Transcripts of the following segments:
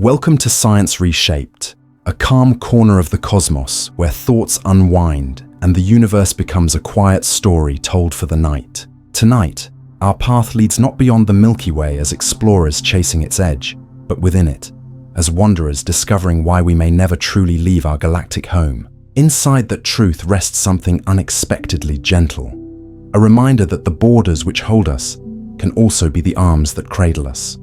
Welcome to Science Reshaped, a calm corner of the cosmos where thoughts unwind and the universe becomes a quiet story told for the night. Tonight, our path leads not beyond the Milky Way as explorers chasing its edge, but within it, as wanderers discovering why we may never truly leave our galactic home. Inside that truth rests something unexpectedly gentle, a reminder that the borders which hold us can also be the arms that cradle us.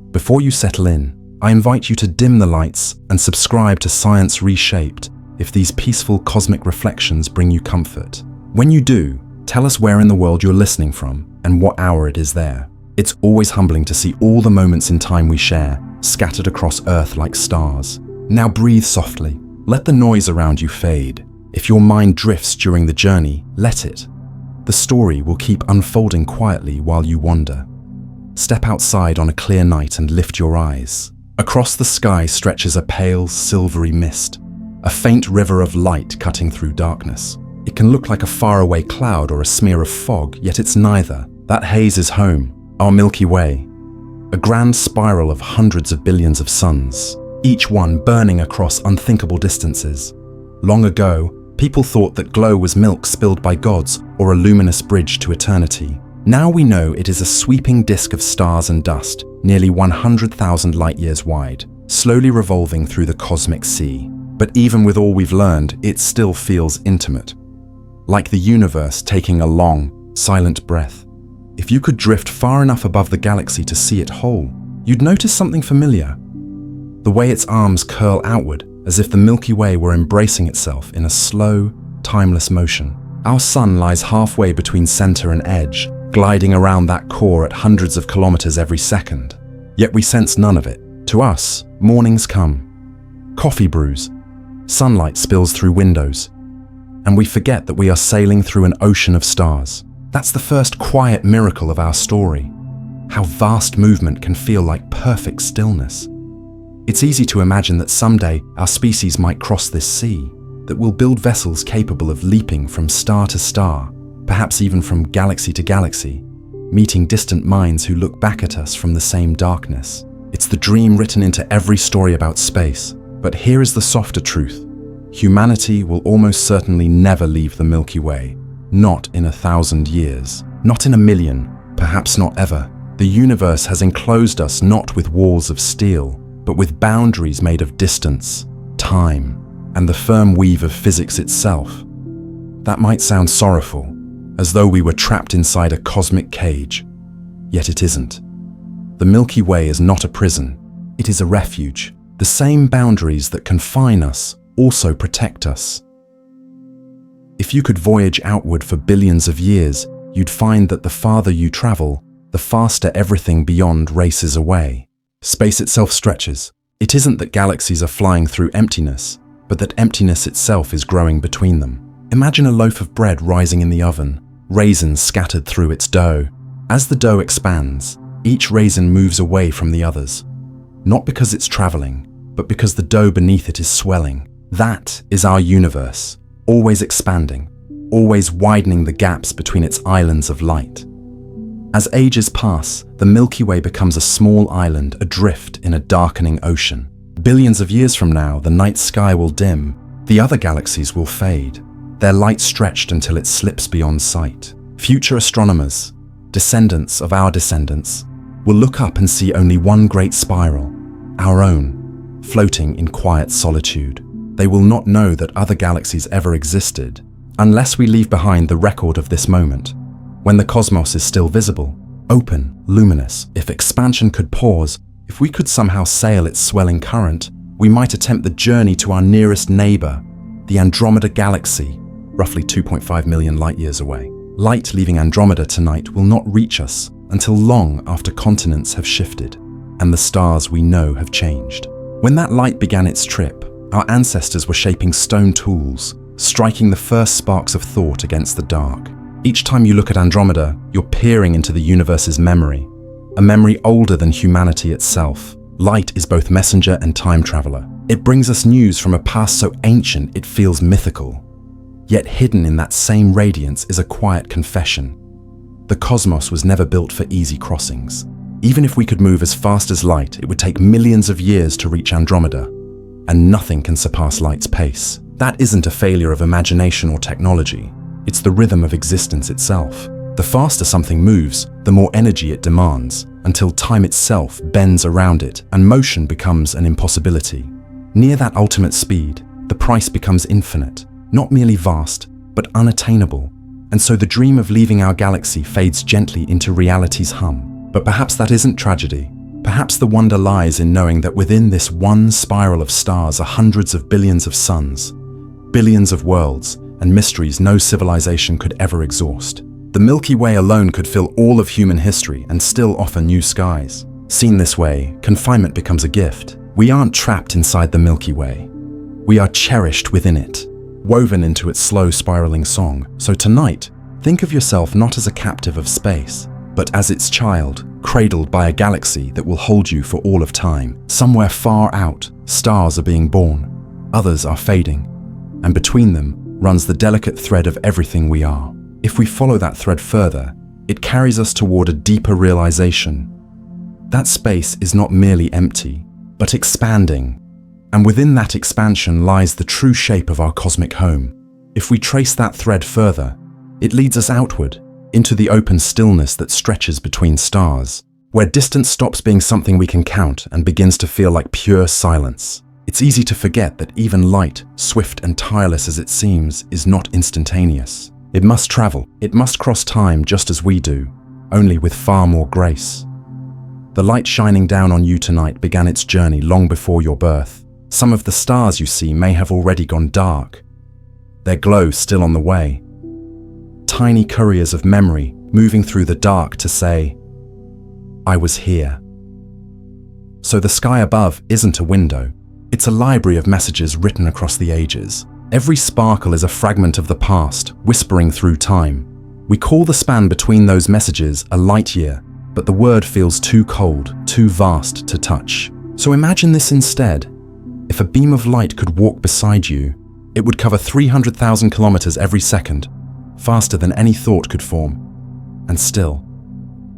Before you settle in, I invite you to dim the lights and subscribe to Science Reshaped if these peaceful cosmic reflections bring you comfort. When you do, tell us where in the world you're listening from and what hour it is there. It's always humbling to see all the moments in time we share, scattered across Earth like stars. Now breathe softly. Let the noise around you fade. If your mind drifts during the journey, let it. The story will keep unfolding quietly while you wander. Step outside on a clear night and lift your eyes. Across the sky stretches a pale, silvery mist, a faint river of light cutting through darkness. It can look like a faraway cloud or a smear of fog, yet it's neither. That haze is home, our Milky Way, a grand spiral of hundreds of billions of suns, each one burning across unthinkable distances. Long ago, people thought that glow was milk spilled by gods or a luminous bridge to eternity. Now we know it is a sweeping disk of stars and dust, nearly 100,000 light-years wide, slowly revolving through the cosmic sea. But even with all we've learned, it still feels intimate, like the universe taking a long, silent breath. If you could drift far enough above the galaxy to see it whole, you'd notice something familiar. The way its arms curl outward, as if the Milky Way were embracing itself in a slow, timeless motion. Our sun lies halfway between center and edge, gliding around that core at hundreds of kilometers every second. Yet we sense none of it. To us, mornings come. Coffee brews. Sunlight spills through windows. And we forget that we are sailing through an ocean of stars. That's the first quiet miracle of our story. How vast movement can feel like perfect stillness. It's easy to imagine that someday our species might cross this sea, that we'll build vessels capable of leaping from star to star, perhaps even from galaxy to galaxy, meeting distant minds who look back at us from the same darkness. It's the dream written into every story about space. But here is the softer truth. Humanity will almost certainly never leave the Milky Way. Not in 1,000 years. Not in 1,000,000. Perhaps not ever. The universe has enclosed us not with walls of steel, but with boundaries made of distance, time, and the firm weave of physics itself. That might sound sorrowful, as though we were trapped inside a cosmic cage. Yet it isn't. The Milky Way is not a prison. It is a refuge. The same boundaries that confine us also protect us. If you could voyage outward for billions of years, you'd find that the farther you travel, the faster everything beyond races away. Space itself stretches. It isn't that galaxies are flying through emptiness, but that emptiness itself is growing between them. Imagine a loaf of bread rising in the oven, raisins scattered through its dough. As the dough expands, each raisin moves away from the others. Not because it's traveling, but because the dough beneath it is swelling. That is our universe, always expanding, always widening the gaps between its islands of light. As ages pass, the Milky Way becomes a small island adrift in a darkening ocean. Billions of years from now, the night sky will dim, the other galaxies will fade, their light stretched until it slips beyond sight. Future astronomers, descendants of our descendants, will look up and see only one great spiral, our own, floating in quiet solitude. They will not know that other galaxies ever existed, unless we leave behind the record of this moment, when the cosmos is still visible, open, luminous. If expansion could pause, if we could somehow sail its swelling current, we might attempt the journey to our nearest neighbor, the Andromeda Galaxy, roughly 2.5 million light-years away. Light leaving Andromeda tonight will not reach us until long after continents have shifted and the stars we know have changed. When that light began its trip, our ancestors were shaping stone tools, striking the first sparks of thought against the dark. Each time you look at Andromeda, you're peering into the universe's memory, a memory older than humanity itself. Light is both messenger and time traveler. It brings us news from a past so ancient it feels mythical. Yet hidden in that same radiance is a quiet confession. The cosmos was never built for easy crossings. Even if we could move as fast as light, it would take millions of years to reach Andromeda, and nothing can surpass light's pace. That isn't a failure of imagination or technology. It's the rhythm of existence itself. The faster something moves, the more energy it demands, until time itself bends around it and motion becomes an impossibility. Near that ultimate speed, the price becomes infinite, not merely vast, but unattainable. And so the dream of leaving our galaxy fades gently into reality's hum. But perhaps that isn't tragedy. Perhaps the wonder lies in knowing that within this one spiral of stars are hundreds of billions of suns, billions of worlds, and mysteries no civilization could ever exhaust. The Milky Way alone could fill all of human history and still offer new skies. Seen this way, confinement becomes a gift. We aren't trapped inside the Milky Way. We are cherished within it, woven into its slow spiraling song. So tonight, think of yourself not as a captive of space, but as its child, cradled by a galaxy that will hold you for all of time. Somewhere far out, stars are being born, others are fading, and between them runs the delicate thread of everything we are. If we follow that thread further, it carries us toward a deeper realization. That space is not merely empty, but expanding, and within that expansion lies the true shape of our cosmic home. If we trace that thread further, it leads us outward, into the open stillness that stretches between stars, where distance stops being something we can count and begins to feel like pure silence. It's easy to forget that even light, swift and tireless as it seems, is not instantaneous. It must travel, it must cross time just as we do, only with far more grace. The light shining down on you tonight began its journey long before your birth. Some of the stars you see may have already gone dark, their glow still on the way. Tiny couriers of memory moving through the dark to say, I was here. So the sky above isn't a window. It's a library of messages written across the ages. Every sparkle is a fragment of the past, whispering through time. We call the span between those messages a light year, but the word feels too cold, too vast to touch. So imagine this instead. If a beam of light could walk beside you, it would cover 300,000 kilometers every second, faster than any thought could form. And still,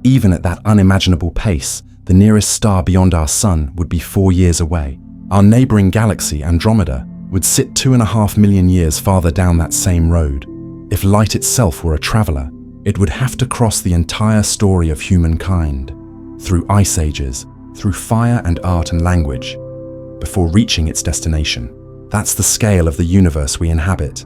even at that unimaginable pace, the nearest star beyond our sun would be 4 years away. Our neighboring galaxy, Andromeda, would sit 2.5 million years farther down that same road. If light itself were a traveler, it would have to cross the entire story of humankind, through ice ages, through fire and art and language, before reaching its destination. That's the scale of the universe we inhabit,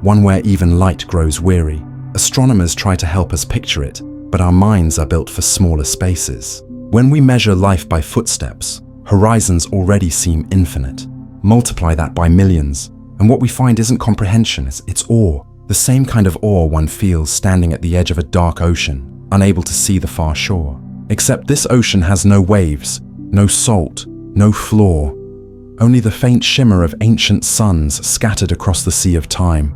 one where even light grows weary. Astronomers try to help us picture it, but our minds are built for smaller spaces. When we measure life by footsteps, horizons already seem infinite. Multiply that by millions, and what we find isn't comprehension, it's awe. The same kind of awe one feels standing at the edge of a dark ocean, unable to see the far shore. Except this ocean has no waves, no salt, no flaw, only the faint shimmer of ancient suns scattered across the sea of time.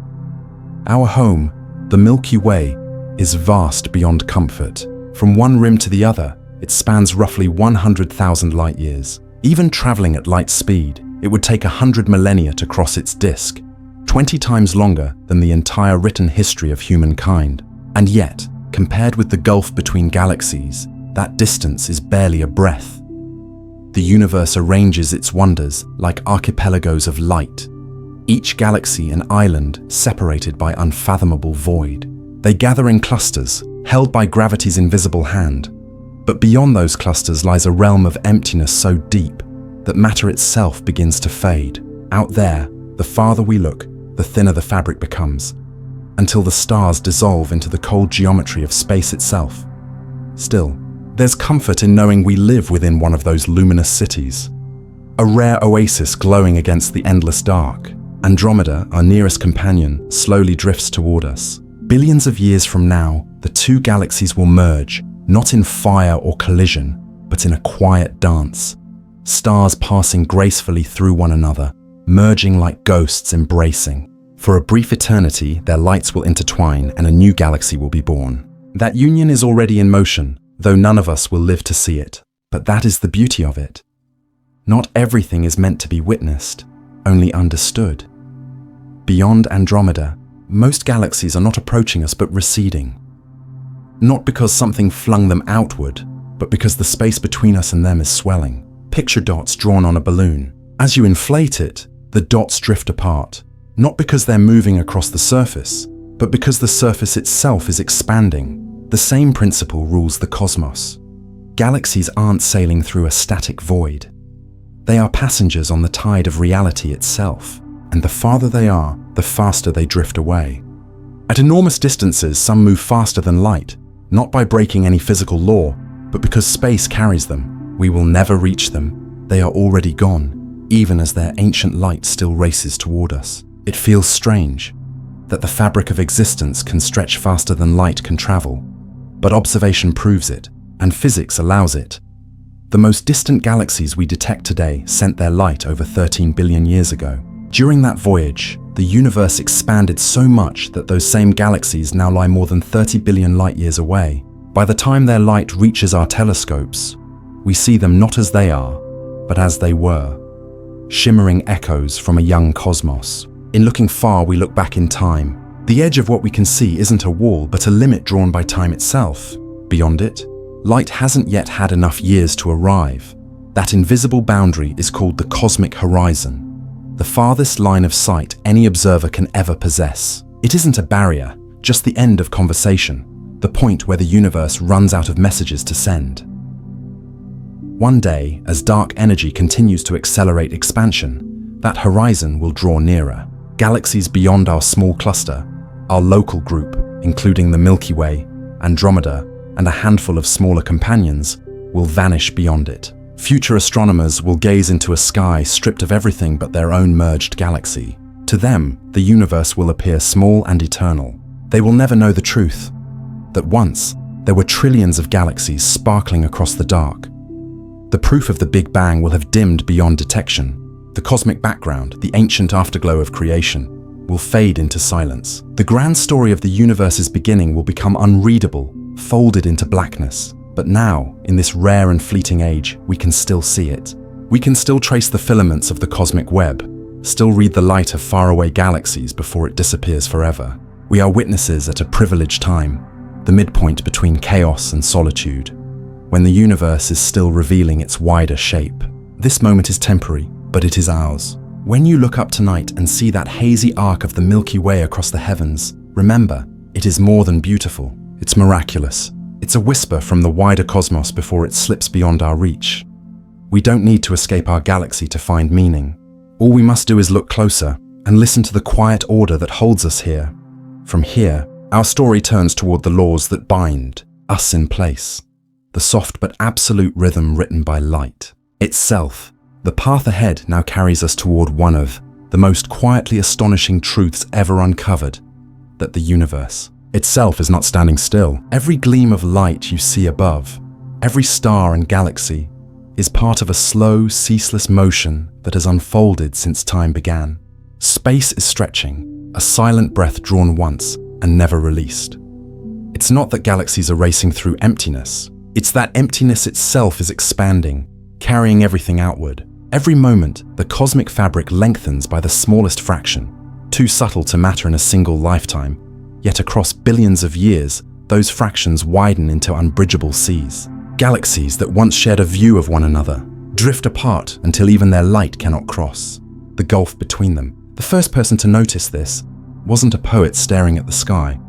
Our home, the Milky Way, is vast beyond comfort. From one rim to the other, it spans roughly 100,000 light years. Even traveling at light speed, it would take 100 millennia to cross its disk, 20 times longer than the entire written history of humankind. And yet, compared with the gulf between galaxies, that distance is barely a breath. The universe arranges its wonders like archipelagos of light, each galaxy an island separated by unfathomable void. They gather in clusters, held by gravity's invisible hand. But beyond those clusters lies a realm of emptiness so deep that matter itself begins to fade. Out there, the farther we look, the thinner the fabric becomes, until the stars dissolve into the cold geometry of space itself. Still, there's comfort in knowing we live within one of those luminous cities, a rare oasis glowing against the endless dark. Andromeda, our nearest companion, slowly drifts toward us. Billions of years from now, the two galaxies will merge, not in fire or collision, but in a quiet dance. Stars passing gracefully through one another, merging like ghosts embracing. For a brief eternity, their lights will intertwine and a new galaxy will be born. That union is already in motion, though none of us will live to see it. But that is the beauty of it. Not everything is meant to be witnessed, only understood. Beyond Andromeda, most galaxies are not approaching us but receding. Not because something flung them outward, but because the space between us and them is swelling. Picture dots drawn on a balloon. As you inflate it, the dots drift apart, not because they're moving across the surface, but because the surface itself is expanding. The same principle rules the cosmos. Galaxies aren't sailing through a static void. They are passengers on the tide of reality itself, and the farther they are, the faster they drift away. At enormous distances, some move faster than light, not by breaking any physical law, but because space carries them. We will never reach them. They are already gone, even as their ancient light still races toward us. It feels strange that the fabric of existence can stretch faster than light can travel, but observation proves it, and physics allows it. The most distant galaxies we detect today sent their light over 13 billion years ago. During that voyage, the universe expanded so much that those same galaxies now lie more than 30 billion light years away. By the time their light reaches our telescopes, we see them not as they are, but as they were, shimmering echoes from a young cosmos. In looking far, we look back in time. The edge of what we can see isn't a wall, but a limit drawn by time itself. Beyond it, light hasn't yet had enough years to arrive. That invisible boundary is called the cosmic horizon, the farthest line of sight any observer can ever possess. It isn't a barrier, just the end of conversation, the point where the universe runs out of messages to send. One day, as dark energy continues to accelerate expansion, that horizon will draw nearer. Galaxies beyond our small cluster, our local group, including the Milky Way, Andromeda, and a handful of smaller companions, will vanish beyond it. Future astronomers will gaze into a sky stripped of everything but their own merged galaxy. To them, the universe will appear small and eternal. They will never know the truth, that once there were trillions of galaxies sparkling across the dark. The proof of the Big Bang will have dimmed beyond detection. The cosmic background, the ancient afterglow of creation, will fade into silence. The grand story of the universe's beginning will become unreadable, folded into blackness. But now, in this rare and fleeting age, we can still see it. We can still trace the filaments of the cosmic web, still read the light of faraway galaxies before it disappears forever. We are witnesses at a privileged time, the midpoint between chaos and solitude, when the universe is still revealing its wider shape. This moment is temporary, but it is ours. When you look up tonight and see that hazy arc of the Milky Way across the heavens, remember, it is more than beautiful. It's miraculous. It's a whisper from the wider cosmos before it slips beyond our reach. We don't need to escape our galaxy to find meaning. All we must do is look closer and listen to the quiet order that holds us here. From here, our story turns toward the laws that bind us in place. The soft but absolute rhythm written by light itself. The path ahead now carries us toward one of the most quietly astonishing truths ever uncovered, that the universe itself is not standing still. Every gleam of light you see above, every star and galaxy, is part of a slow, ceaseless motion that has unfolded since time began. Space is stretching, a silent breath drawn once and never released. It's not that galaxies are racing through emptiness. It's that emptiness itself is expanding, carrying everything outward. Every moment, the cosmic fabric lengthens by the smallest fraction, too subtle to matter in a single lifetime. Yet across billions of years, those fractions widen into unbridgeable seas. Galaxies that once shared a view of one another drift apart until even their light cannot cross the gulf between them. The first person to notice this wasn't a poet staring at the sky.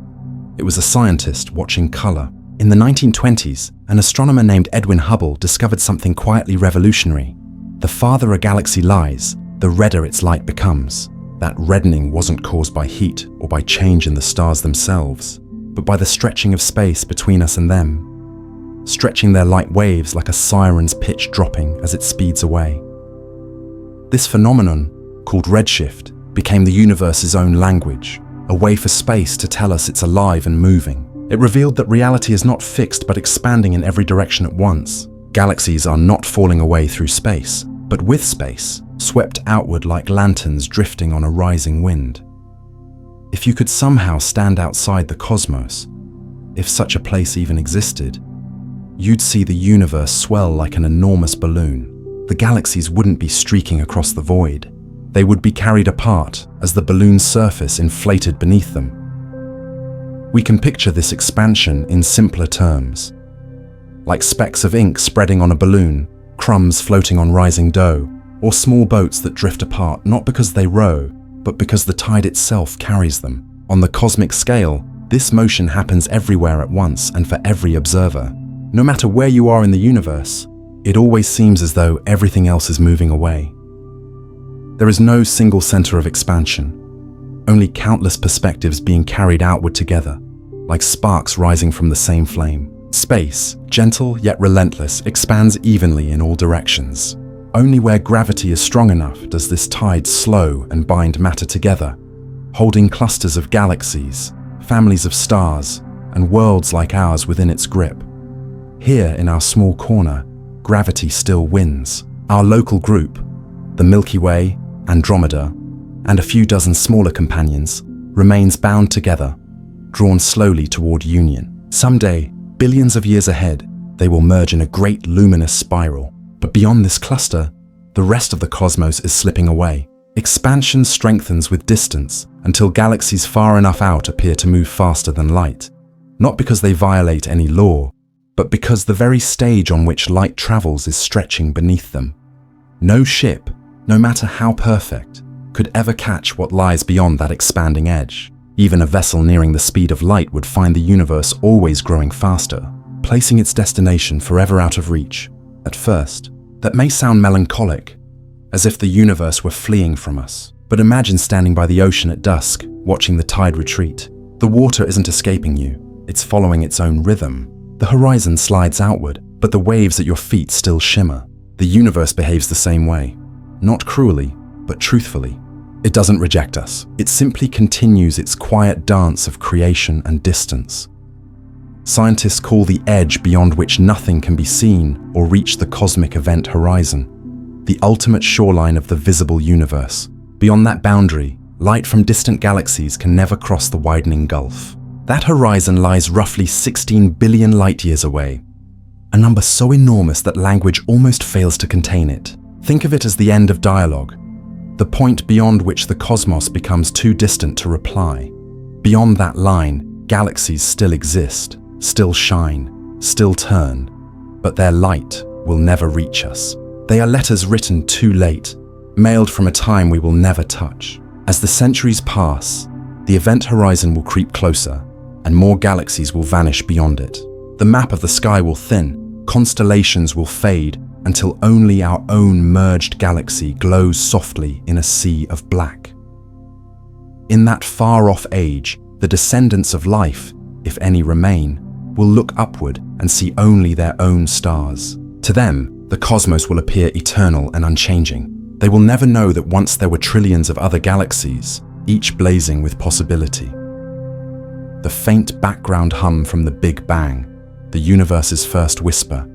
It was a scientist watching color. In the 1920s, an astronomer named Edwin Hubble discovered something quietly revolutionary. The farther a galaxy lies, the redder its light becomes. That reddening wasn't caused by heat or by change in the stars themselves, but by the stretching of space between us and them, stretching their light waves like a siren's pitch dropping as it speeds away. This phenomenon, called redshift, became the universe's own language, a way for space to tell us it's alive and moving. It revealed that reality is not fixed but expanding in every direction at once. Galaxies are not falling away through space, but with space, swept outward like lanterns drifting on a rising wind. If you could somehow stand outside the cosmos, if such a place even existed, you'd see the universe swell like an enormous balloon. The galaxies wouldn't be streaking across the void. They would be carried apart as the balloon's surface inflated beneath them. We can picture this expansion in simpler terms. like specks of ink spreading on a balloon, crumbs floating on rising dough, or small boats that drift apart not because they row, but because the tide itself carries them. On the cosmic scale, this motion happens everywhere at once and for every observer. No matter where you are in the universe, it always seems as though everything else is moving away. There is no single center of expansion, only countless perspectives being carried outward together, like sparks rising from the same flame. Space, gentle yet relentless, expands evenly in all directions. Only where gravity is strong enough does this tide slow and bind matter together, holding clusters of galaxies, families of stars, and worlds like ours within its grip. Here in our small corner, gravity still wins. Our local group, the Milky Way, Andromeda, and a few dozen smaller companions, remains bound together, drawn slowly toward union. Someday, billions of years ahead, they will merge in a great luminous spiral. But beyond this cluster, the rest of the cosmos is slipping away. Expansion strengthens with distance until galaxies far enough out appear to move faster than light, not because they violate any law, but because the very stage on which light travels is stretching beneath them. No ship, no matter how perfect, could ever catch what lies beyond that expanding edge. Even a vessel nearing the speed of light would find the universe always growing faster, placing its destination forever out of reach. At first, that may sound melancholic, as if the universe were fleeing from us. But imagine standing by the ocean at dusk, watching the tide retreat. The water isn't escaping you, it's following its own rhythm. The horizon slides outward, but the waves at your feet still shimmer. The universe behaves the same way, not cruelly, but truthfully. It doesn't reject us. It simply continues its quiet dance of creation and distance. Scientists call the edge beyond which nothing can be seen or reach the cosmic event horizon, the ultimate shoreline of the visible universe. Beyond that boundary, light from distant galaxies can never cross the widening gulf. That horizon lies roughly 16 billion light-years away, a number so enormous that language almost fails to contain it. Think of it as the end of dialogue, the point beyond which the cosmos becomes too distant to reply. Beyond that line, galaxies still exist, still shine, still turn, but their light will never reach us. They are letters written too late, mailed from a time we will never touch. As the centuries pass, the event horizon will creep closer, and more galaxies will vanish beyond it. The map of the sky will thin, constellations will fade, until only our own merged galaxy glows softly in a sea of black. In that far-off age, the descendants of life, if any remain, will look upward and see only their own stars. To them, the cosmos will appear eternal and unchanging. They will never know that once there were trillions of other galaxies, each blazing with possibility. The faint background hum from the Big Bang, the universe's first whisper,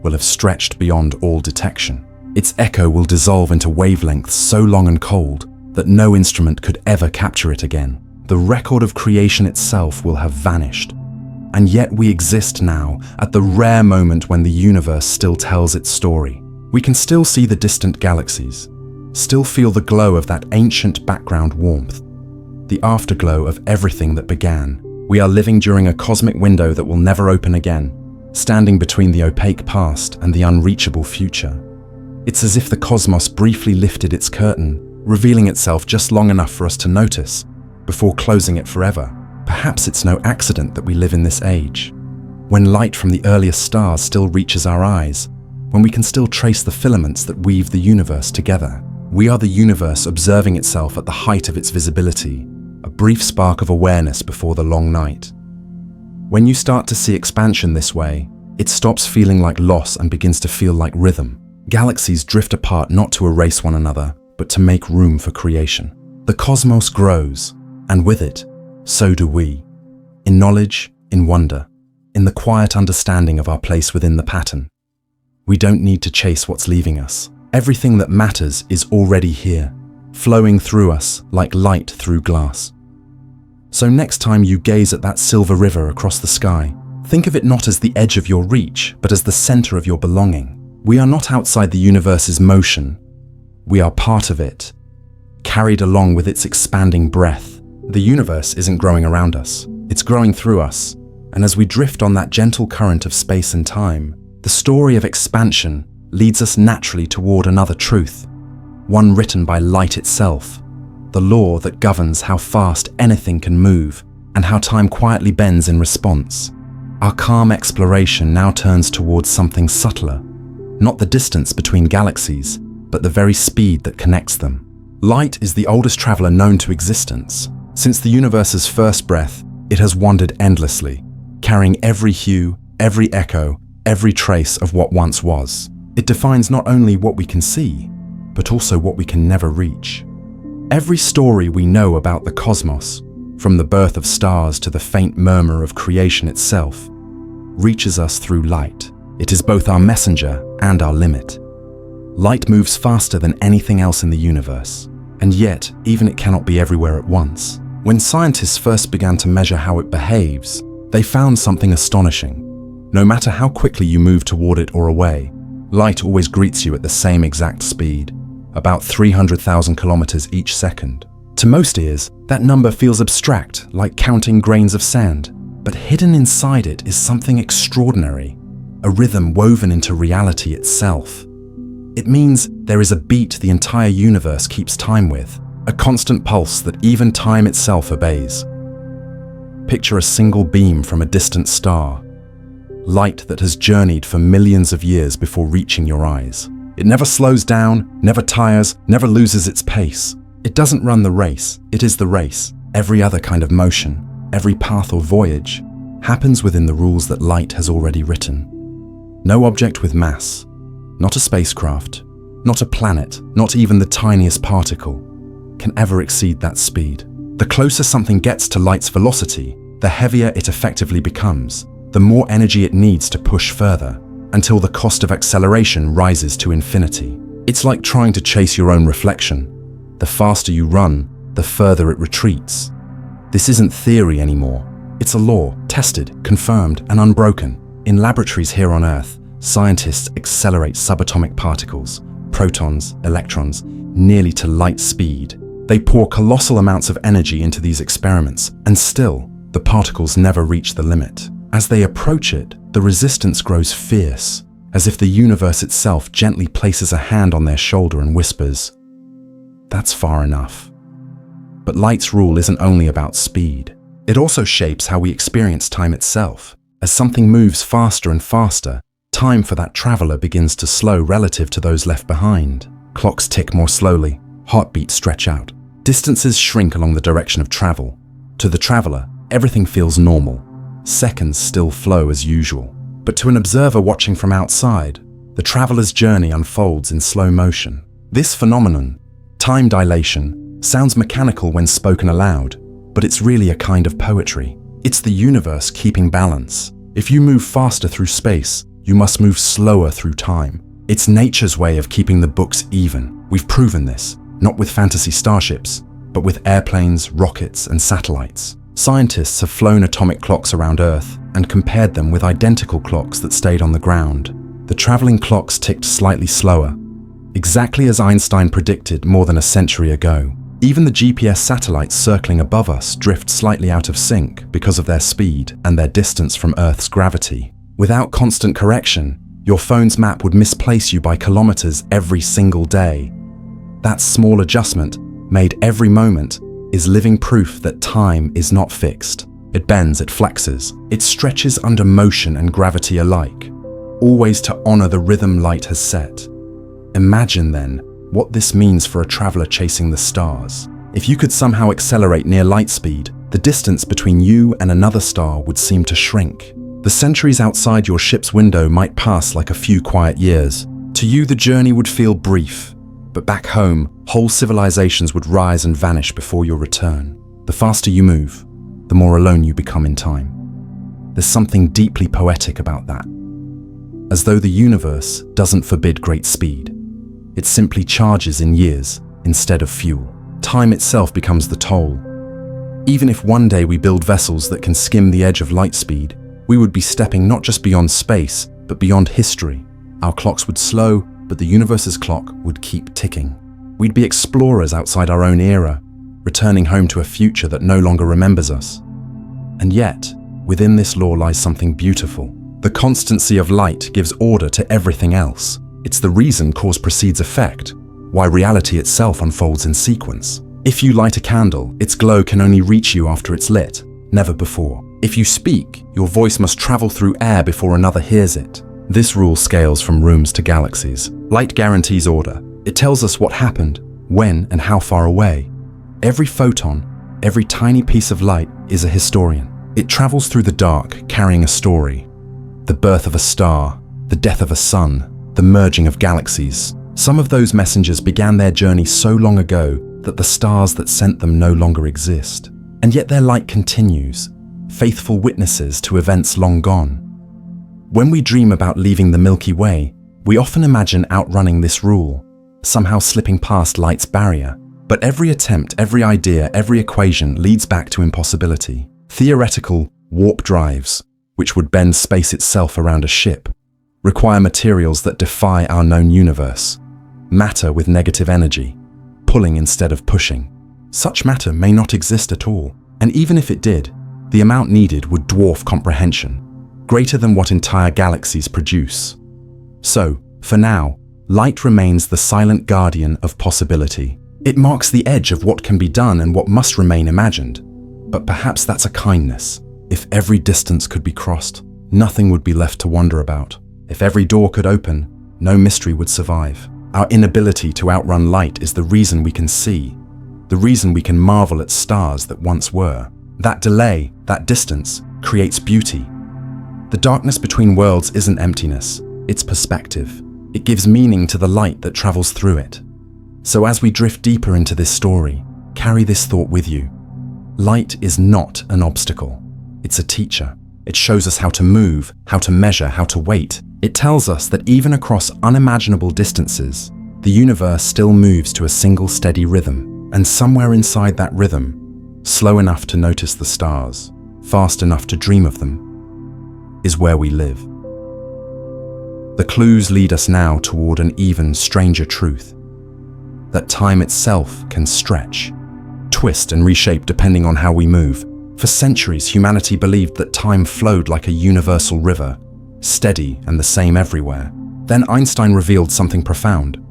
will have stretched beyond all detection. Its echo will dissolve into wavelengths so long and cold that no instrument could ever capture it again. The record of creation itself will have vanished. And yet we exist now, at the rare moment when the universe still tells its story. We can still see the distant galaxies, still feel the glow of that ancient background warmth, the afterglow of everything that began. We are living during a cosmic window that will never open again, standing between the opaque past and the unreachable future. It's as if the cosmos briefly lifted its curtain, revealing itself just long enough for us to notice, before closing it forever. Perhaps it's no accident that we live in this age, when light from the earliest stars still reaches our eyes, when we can still trace the filaments that weave the universe together. We are the universe observing itself at the height of its visibility, a brief spark of awareness before the long night. When you start to see expansion this way, it stops feeling like loss and begins to feel like rhythm. Galaxies drift apart not to erase one another, but to make room for creation. The cosmos grows, and with it, so do we. In knowledge, in wonder, in the quiet understanding of our place within the pattern. We don't need to chase what's leaving us. Everything that matters is already here, flowing through us like light through glass. So next time you gaze at that silver river across the sky, think of it not as the edge of your reach, but as the center of your belonging. We are not outside the universe's motion. We are part of it, carried along with its expanding breath. The universe isn't growing around us, it's growing through us, And as we drift on that gentle current of space and time, the story of expansion leads us naturally toward another truth, one written by light itself, the law that governs how fast anything can move and how time quietly bends in response. Our calm exploration now turns towards something subtler, not the distance between galaxies, but the very speed that connects them. Light is the oldest traveler known to existence. Since the universe's first breath, it has wandered endlessly, carrying every hue, every echo, every trace of what once was. It defines not only what we can see, but also what we can never reach. Every story we know about the cosmos, from the birth of stars to the faint murmur of creation itself, reaches us through light. It is both our messenger and our limit. Light moves faster than anything else in the universe, and yet even it cannot be everywhere at once. When scientists first began to measure how it behaves, they found something astonishing. No matter how quickly you move toward it or away, light always greets you at the same exact speed, about 300,000 kilometers each second. To most ears, that number feels abstract, like counting grains of sand, but hidden inside it is something extraordinary, a rhythm woven into reality itself. It means there is a beat the entire universe keeps time with, a constant pulse that even time itself obeys. Picture a single beam from a distant star, light that has journeyed for millions of years before reaching your eyes. It never slows down, never tires, never loses its pace. It doesn't run the race, it is the race. Every other kind of motion, every path or voyage, happens within the rules that light has already written. No object with mass, not a spacecraft, not a planet, not even the tiniest particle, can ever exceed that speed. The closer something gets to light's velocity, the heavier it effectively becomes, the more energy it needs to push further, until the cost of acceleration rises to infinity. It's like trying to chase your own reflection. The faster you run, the further it retreats. This isn't theory anymore. It's a law, tested, confirmed, and unbroken. In laboratories here on Earth, scientists accelerate subatomic particles, protons, electrons, nearly to light speed. They pour colossal amounts of energy into these experiments, and still, the particles never reach the limit. As they approach it, the resistance grows fierce, as if the universe itself gently places a hand on their shoulder and whispers, "That's far enough." But light's rule isn't only about speed. It also shapes how we experience time itself. As something moves faster and faster, time for that traveler begins to slow relative to those left behind. Clocks tick more slowly, heartbeats stretch out. Distances shrink along the direction of travel. To the traveler, everything feels normal. Seconds still flow as usual. But to an observer watching from outside, the traveler's journey unfolds in slow motion. This phenomenon, time dilation, sounds mechanical when spoken aloud, but it's really a kind of poetry. It's the universe keeping balance. If you move faster through space, you must move slower through time. It's nature's way of keeping the books even. We've proven this, not with fantasy starships, but with airplanes, rockets, and satellites. Scientists have flown atomic clocks around Earth and compared them with identical clocks that stayed on the ground. The traveling clocks ticked slightly slower, exactly as Einstein predicted more than a century ago. Even the GPS satellites circling above us drift slightly out of sync because of their speed and their distance from Earth's gravity. Without constant correction, your phone's map would misplace you by kilometers every single day. That small adjustment, made every moment, is living proof that time is not fixed. It bends, it flexes, it stretches under motion and gravity alike, always to honor the rhythm light has set. Imagine then what this means for a traveler chasing the stars. If you could somehow accelerate near light speed, the distance between you and another star would seem to shrink. The centuries outside your ship's window might pass like a few quiet years. To you, the journey would feel brief, but back home, whole civilizations would rise and vanish before your return. The faster you move, the more alone you become in time. There's something deeply poetic about that. As though the universe doesn't forbid great speed. It simply charges in years instead of fuel. Time itself becomes the toll. Even if one day we build vessels that can skim the edge of light speed, we would be stepping not just beyond space, but beyond history. Our clocks would slow, but the universe's clock would keep ticking. We'd be explorers outside our own era, returning home to a future that no longer remembers us. And yet, within this law lies something beautiful. The constancy of light gives order to everything else. It's the reason cause precedes effect, why reality itself unfolds in sequence. If you light a candle, its glow can only reach you after it's lit, never before. If you speak, your voice must travel through air before another hears it. This rule scales from rooms to galaxies. Light guarantees order. It tells us what happened, when and how far away. Every photon, every tiny piece of light is a historian. It travels through the dark, carrying a story. The birth of a star, the death of a sun, the merging of galaxies. Some of those messengers began their journey so long ago that the stars that sent them no longer exist. And yet their light continues, faithful witnesses to events long gone. When we dream about leaving the Milky Way, we often imagine outrunning this rule, somehow slipping past light's barrier. But every attempt, every idea, every equation leads back to impossibility. Theoretical warp drives, which would bend space itself around a ship, require materials that defy our known universe. Matter with negative energy, pulling instead of pushing. Such matter may not exist at all, and even if it did, the amount needed would dwarf comprehension, greater than what entire galaxies produce. So, for now, light remains the silent guardian of possibility. It marks the edge of what can be done and what must remain imagined. But perhaps that's a kindness. If every distance could be crossed, nothing would be left to wonder about. If every door could open, no mystery would survive. Our inability to outrun light is the reason we can see, the reason we can marvel at stars that once were. That delay, that distance, creates beauty. The darkness between worlds isn't emptiness, it's perspective. It gives meaning to the light that travels through it. So as we drift deeper into this story, carry this thought with you. Light is not an obstacle. It's a teacher. It shows us how to move, how to measure, how to wait. It tells us that even across unimaginable distances, the universe still moves to a single steady rhythm. And somewhere inside that rhythm, slow enough to notice the stars, fast enough to dream of them, is where we live. The clues lead us now toward an even stranger truth, that time itself can stretch, twist and reshape depending on how we move. For centuries, humanity believed that time flowed like a universal river, steady and the same everywhere. Then Einstein revealed something profound.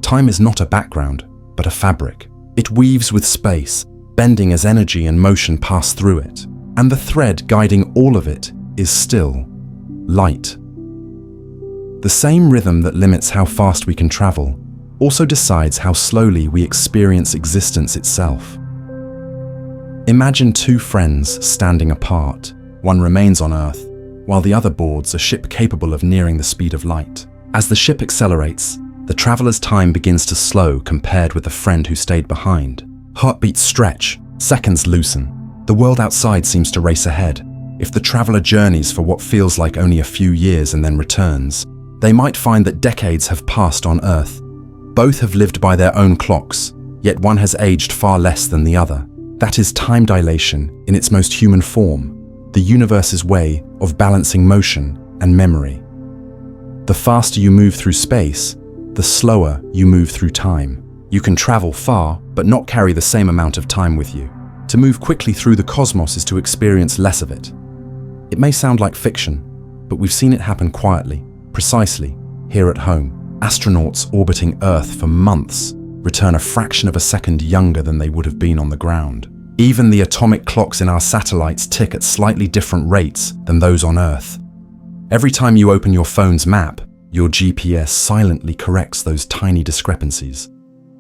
Time is not a background, but a fabric. It weaves with space, bending as energy and motion pass through it. And the thread guiding all of it is still light. The same rhythm that limits how fast we can travel also decides how slowly we experience existence itself. Imagine two friends standing apart. One remains on Earth, while the other boards a ship capable of nearing the speed of light. As the ship accelerates, the traveler's time begins to slow compared with the friend who stayed behind. Heartbeats stretch, seconds loosen. The world outside seems to race ahead. If the traveler journeys for what feels like only a few years and then returns, they might find that decades have passed on Earth. Both have lived by their own clocks, yet one has aged far less than the other. That is time dilation in its most human form, the universe's way of balancing motion and memory. The faster you move through space, the slower you move through time. You can travel far, but not carry the same amount of time with you. To move quickly through the cosmos is to experience less of it. It may sound like fiction, but we've seen it happen quietly, precisely, here at home. Astronauts orbiting Earth for months return a fraction of a second younger than they would have been on the ground. Even the atomic clocks in our satellites tick at slightly different rates than those on Earth. Every time you open your phone's map, your GPS silently corrects those tiny discrepancies.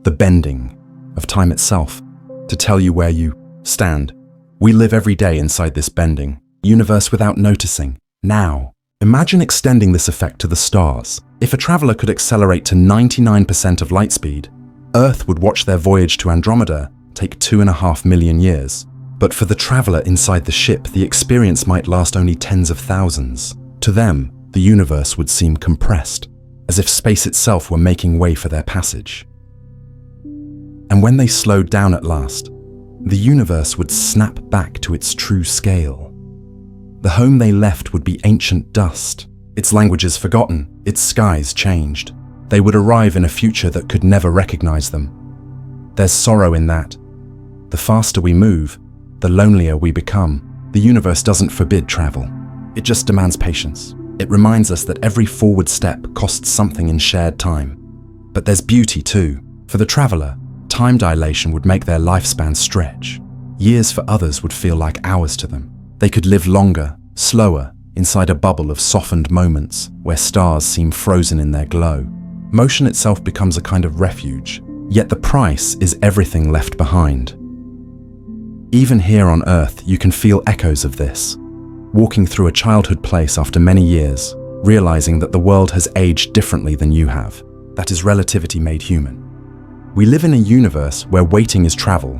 The bending of time itself, to tell you where you stand. We live every day inside this bending universe without noticing. Now, imagine extending this effect to the stars. If a traveler could accelerate to 99% of light speed, Earth would watch their voyage to Andromeda take 2.5 million years. But for the traveler inside the ship, the experience might last only tens of thousands. To them, the universe would seem compressed, as if space itself were making way for their passage. And when they slowed down at last, the universe would snap back to its true scale. The home they left would be ancient dust, its languages forgotten, its skies changed. They would arrive in a future that could never recognize them. There's sorrow in that. The faster we move, the lonelier we become. The universe doesn't forbid travel. It just demands patience. It reminds us that every forward step costs something in shared time. But there's beauty too. For the traveler, time dilation would make their lifespan stretch. Years for others would feel like hours to them. They could live longer, slower, inside a bubble of softened moments where stars seem frozen in their glow. Motion itself becomes a kind of refuge, yet the price is everything left behind. Even here on Earth, you can feel echoes of this. Walking through a childhood place after many years, realizing that the world has aged differently than you have. That is relativity made human. We live in a universe where waiting is travel,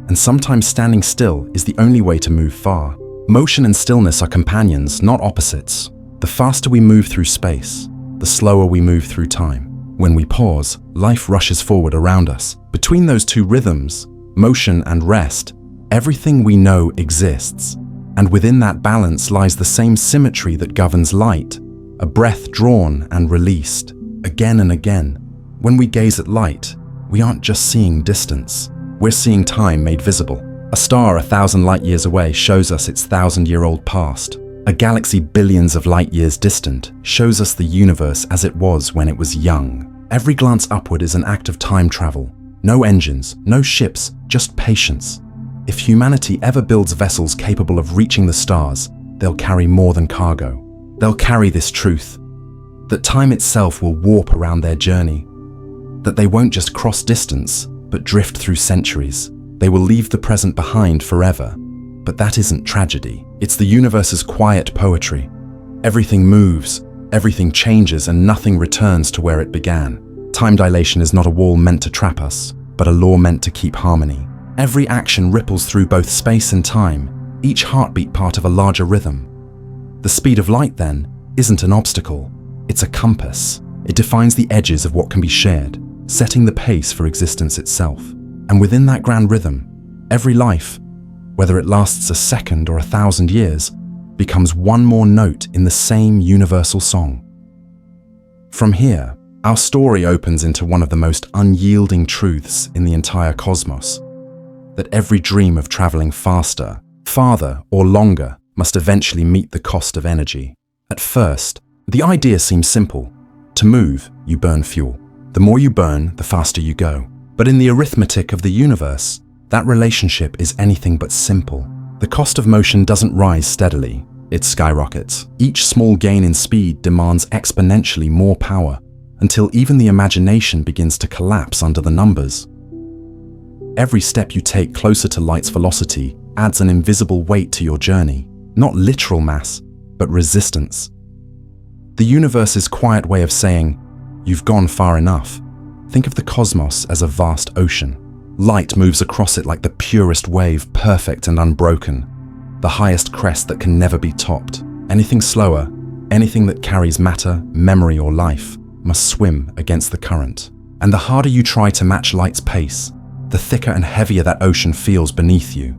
and sometimes standing still is the only way to move far. Motion and stillness are companions, not opposites. The faster we move through space, the slower we move through time. When we pause, life rushes forward around us. Between those two rhythms, motion and rest, everything we know exists. And within that balance lies the same symmetry that governs light, a breath drawn and released, again and again. When we gaze at light, we aren't just seeing distance, we're seeing time made visible. A star 1,000 light years away shows us its 1,000-year-old past. A galaxy billions of light years distant shows us the universe as it was when it was young. Every glance upward is an act of time travel. No engines, no ships, just patience. If humanity ever builds vessels capable of reaching the stars, they'll carry more than cargo. They'll carry this truth, that time itself will warp around their journey, that they won't just cross distance, but drift through centuries. They will leave the present behind forever. But that isn't tragedy. It's the universe's quiet poetry. Everything moves, everything changes, and nothing returns to where it began. Time dilation is not a wall meant to trap us, but a law meant to keep harmony. Every action ripples through both space and time, each heartbeat part of a larger rhythm. The speed of light, then, isn't an obstacle. It's a compass. It defines the edges of what can be shared, setting the pace for existence itself. And within that grand rhythm, every life, whether it lasts a second or 1,000 years, becomes one more note in the same universal song. From here, our story opens into one of the most unyielding truths in the entire cosmos, that every dream of traveling faster, farther, or longer must eventually meet the cost of energy. At first, the idea seems simple. To move, you burn fuel. The more you burn, the faster you go. But in the arithmetic of the universe, that relationship is anything but simple. The cost of motion doesn't rise steadily, it skyrockets. Each small gain in speed demands exponentially more power, until even the imagination begins to collapse under the numbers. Every step you take closer to light's velocity adds an invisible weight to your journey. Not literal mass, but resistance. The universe's quiet way of saying, "You've gone far enough." Think of the cosmos as a vast ocean. Light moves across it like the purest wave, perfect and unbroken, the highest crest that can never be topped. Anything slower, anything that carries matter, memory or life, must swim against the current. And the harder you try to match light's pace, the thicker and heavier that ocean feels beneath you.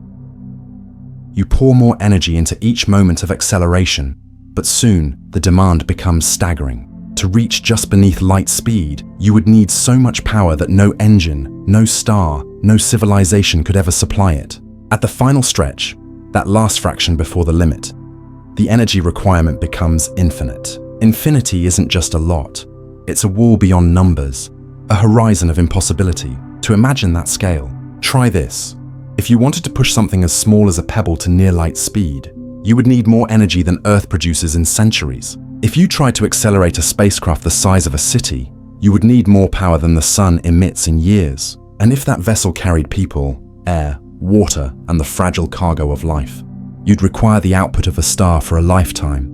You pour more energy into each moment of acceleration, but soon the demand becomes staggering. To reach just beneath light speed, you would need so much power that no engine, no star, no civilization could ever supply it. At the final stretch, that last fraction before the limit, the energy requirement becomes infinite. Infinity isn't just a lot, it's a wall beyond numbers, a horizon of impossibility. To imagine that scale, try this. If you wanted to push something as small as a pebble to near light speed, you would need more energy than Earth produces in centuries. If you tried to accelerate a spacecraft the size of a city, you would need more power than the sun emits in years. And if that vessel carried people, air, water, and the fragile cargo of life, you'd require the output of a star for a lifetime.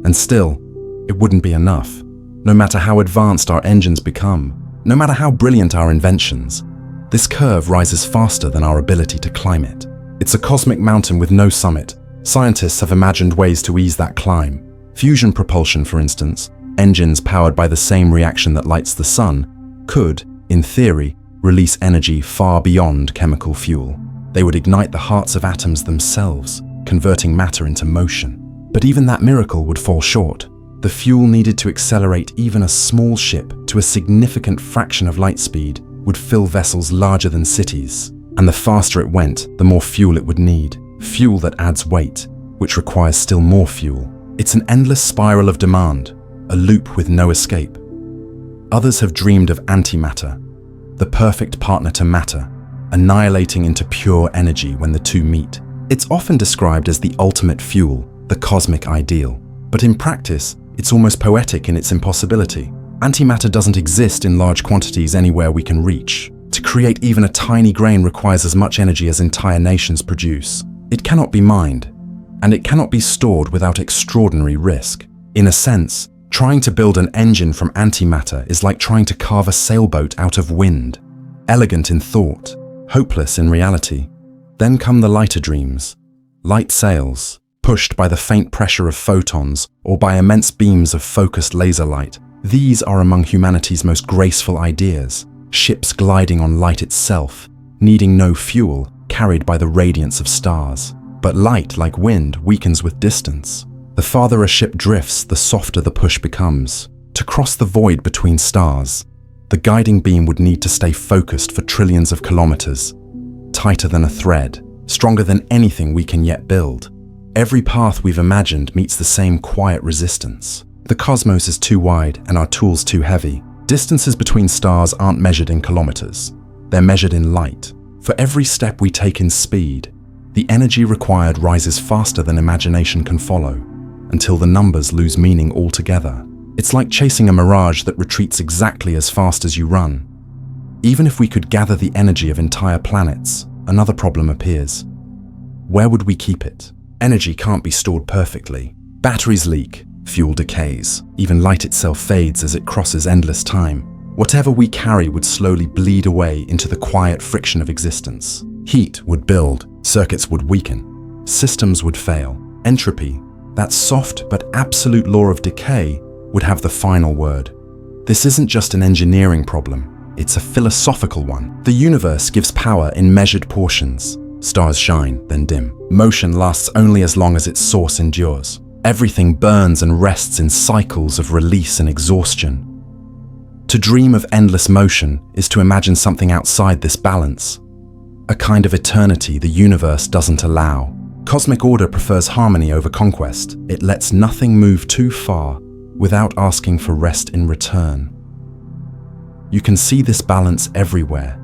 And still, it wouldn't be enough. No matter how advanced our engines become, no matter how brilliant our inventions, this curve rises faster than our ability to climb it. It's a cosmic mountain with no summit. Scientists have imagined ways to ease that climb. Fusion propulsion, for instance, engines powered by the same reaction that lights the sun, could, in theory, release energy far beyond chemical fuel. They would ignite the hearts of atoms themselves, converting matter into motion. But even that miracle would fall short. The fuel needed to accelerate even a small ship to a significant fraction of light speed would fill vessels larger than cities. And the faster it went, the more fuel it would need. Fuel that adds weight. which requires still more fuel. It's an endless spiral of demand, a loop with no escape. Others have dreamed of antimatter, the perfect partner to matter, annihilating into pure energy when the two meet. It's often described as the ultimate fuel, the cosmic ideal. But in practice, it's almost poetic in its impossibility. Antimatter doesn't exist in large quantities anywhere we can reach. To create even a tiny grain requires as much energy as entire nations produce. It cannot be mined, and it cannot be stored without extraordinary risk. In a sense, trying to build an engine from antimatter is like trying to carve a sailboat out of wind. Elegant in thought, hopeless in reality. Then come the lighter dreams. Light sails, pushed by the faint pressure of photons or by immense beams of focused laser light. These are among humanity's most graceful ideas. Ships gliding on light itself, needing no fuel, carried by the radiance of stars. But light, like wind, weakens with distance. The farther a ship drifts, the softer the push becomes. To cross the void between stars, the guiding beam would need to stay focused for trillions of kilometers, tighter than a thread, stronger than anything we can yet build. Every path we've imagined meets the same quiet resistance. The cosmos is too wide and our tools too heavy. Distances between stars aren't measured in kilometers. They're measured in light. For every step we take in speed, the energy required rises faster than imagination can follow, until the numbers lose meaning altogether. It's like chasing a mirage that retreats exactly as fast as you run. Even if we could gather the energy of entire planets, another problem appears. Where would we keep it? Energy can't be stored perfectly. Batteries leak, fuel decays, even light itself fades as it crosses endless time. Whatever we carry would slowly bleed away into the quiet friction of existence. Heat would build, circuits would weaken, systems would fail. Entropy, that soft but absolute law of decay, would have the final word. This isn't just an engineering problem, it's a philosophical one. The universe gives power in measured portions. Stars shine, then dim. Motion lasts only as long as its source endures. Everything burns and rests in cycles of release and exhaustion. To dream of endless motion is to imagine something outside this balance, a kind of eternity the universe doesn't allow. Cosmic order prefers harmony over conquest. It lets nothing move too far without asking for rest in return. You can see this balance everywhere.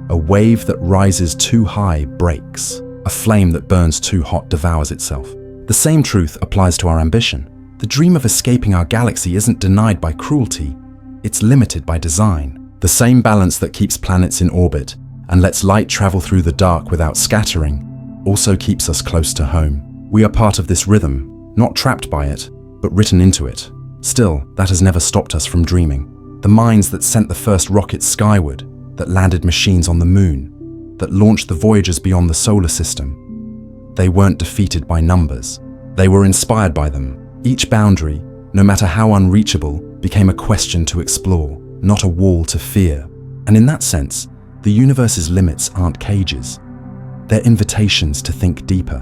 A wave that rises too high breaks. A flame that burns too hot devours itself. The same truth applies to our ambition. The dream of escaping our galaxy isn't denied by cruelty, it's limited by design. The same balance that keeps planets in orbit and lets light travel through the dark without scattering also keeps us close to home. We are part of this rhythm, not trapped by it, but written into it. Still, that has never stopped us from dreaming. The minds that sent the first rockets skyward, that landed machines on the moon, that launched the voyagers beyond the solar system, they weren't defeated by numbers. They were inspired by them. Each boundary, no matter how unreachable, became a question to explore, not a wall to fear. And in that sense, the universe's limits aren't cages. They're invitations to think deeper.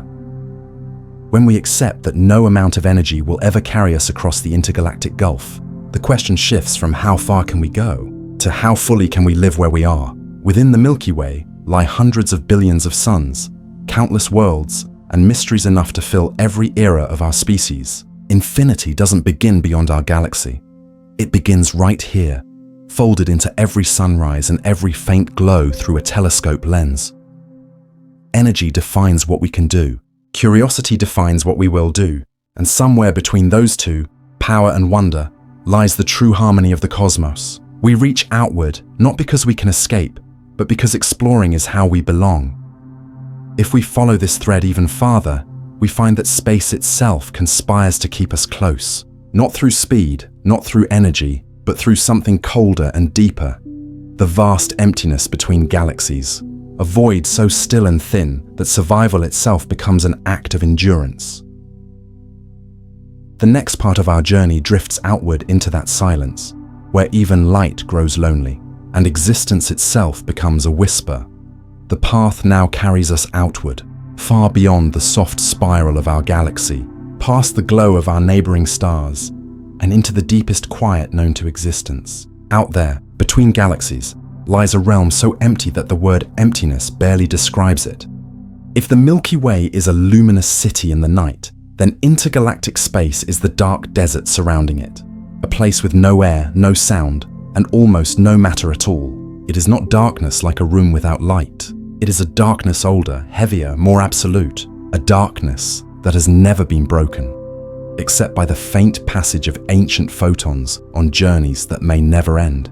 When we accept that no amount of energy will ever carry us across the intergalactic gulf, the question shifts from how far can we go to how fully can we live where we are. Within the Milky Way lie hundreds of billions of suns, countless worlds, and mysteries enough to fill every era of our species. Infinity doesn't begin beyond our galaxy. It begins right here, folded into every sunrise and every faint glow through a telescope lens. Energy defines what we can do. Curiosity defines what we will do. And somewhere between those two, power and wonder, lies the true harmony of the cosmos. We reach outward, not because we can escape, but because exploring is how we belong. If we follow this thread even farther, we find that space itself conspires to keep us close. Not through speed, not through energy, but through something colder and deeper. The vast emptiness between galaxies. A void so still and thin that survival itself becomes an act of endurance. The next part of our journey drifts outward into that silence, where even light grows lonely, and existence itself becomes a whisper. The path now carries us outward, far beyond the soft spiral of our galaxy, past the glow of our neighboring stars, and into the deepest quiet known to existence. Out there, between galaxies, lies a realm so empty that the word emptiness barely describes it. If the Milky Way is a luminous city in the night, then intergalactic space is the dark desert surrounding it, a place with no air, no sound, and almost no matter at all. It is not darkness like a room without light. It is a darkness older, heavier, more absolute, a darkness that has never been broken, except by the faint passage of ancient photons on journeys that may never end.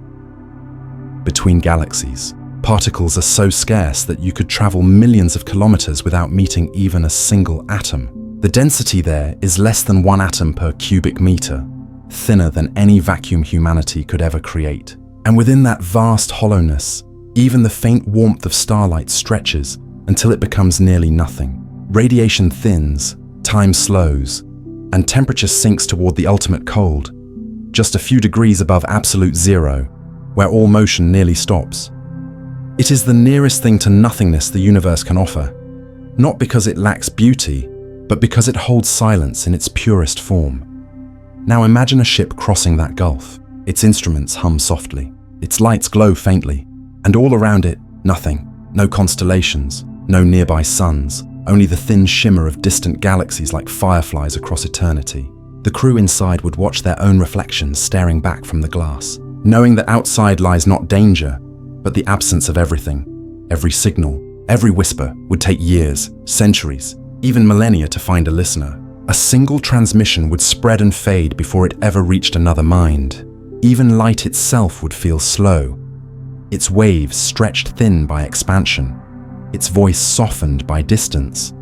Between galaxies, particles are so scarce that you could travel millions of kilometers without meeting even a single atom. The density there is less than 1 atom per cubic meter, thinner than any vacuum humanity could ever create. And within that vast hollowness, even the faint warmth of starlight stretches until it becomes nearly nothing. Radiation thins, time slows, and temperature sinks toward the ultimate cold, just a few degrees above absolute zero, where all motion nearly stops. It is the nearest thing to nothingness the universe can offer, not because it lacks beauty, but because it holds silence in its purest form. Now imagine a ship crossing that gulf. Its instruments hum softly, its lights glow faintly, and all around it, nothing. No constellations, no nearby suns, only the thin shimmer of distant galaxies like fireflies across eternity. The crew inside would watch their own reflections staring back from the glass, knowing that outside lies not danger, but the absence of everything. Every signal, every whisper would take years, centuries, even millennia to find a listener. A single transmission would spread and fade before it ever reached another mind. Even light itself would feel slow, its waves stretched thin by expansion, its voice softened by distance.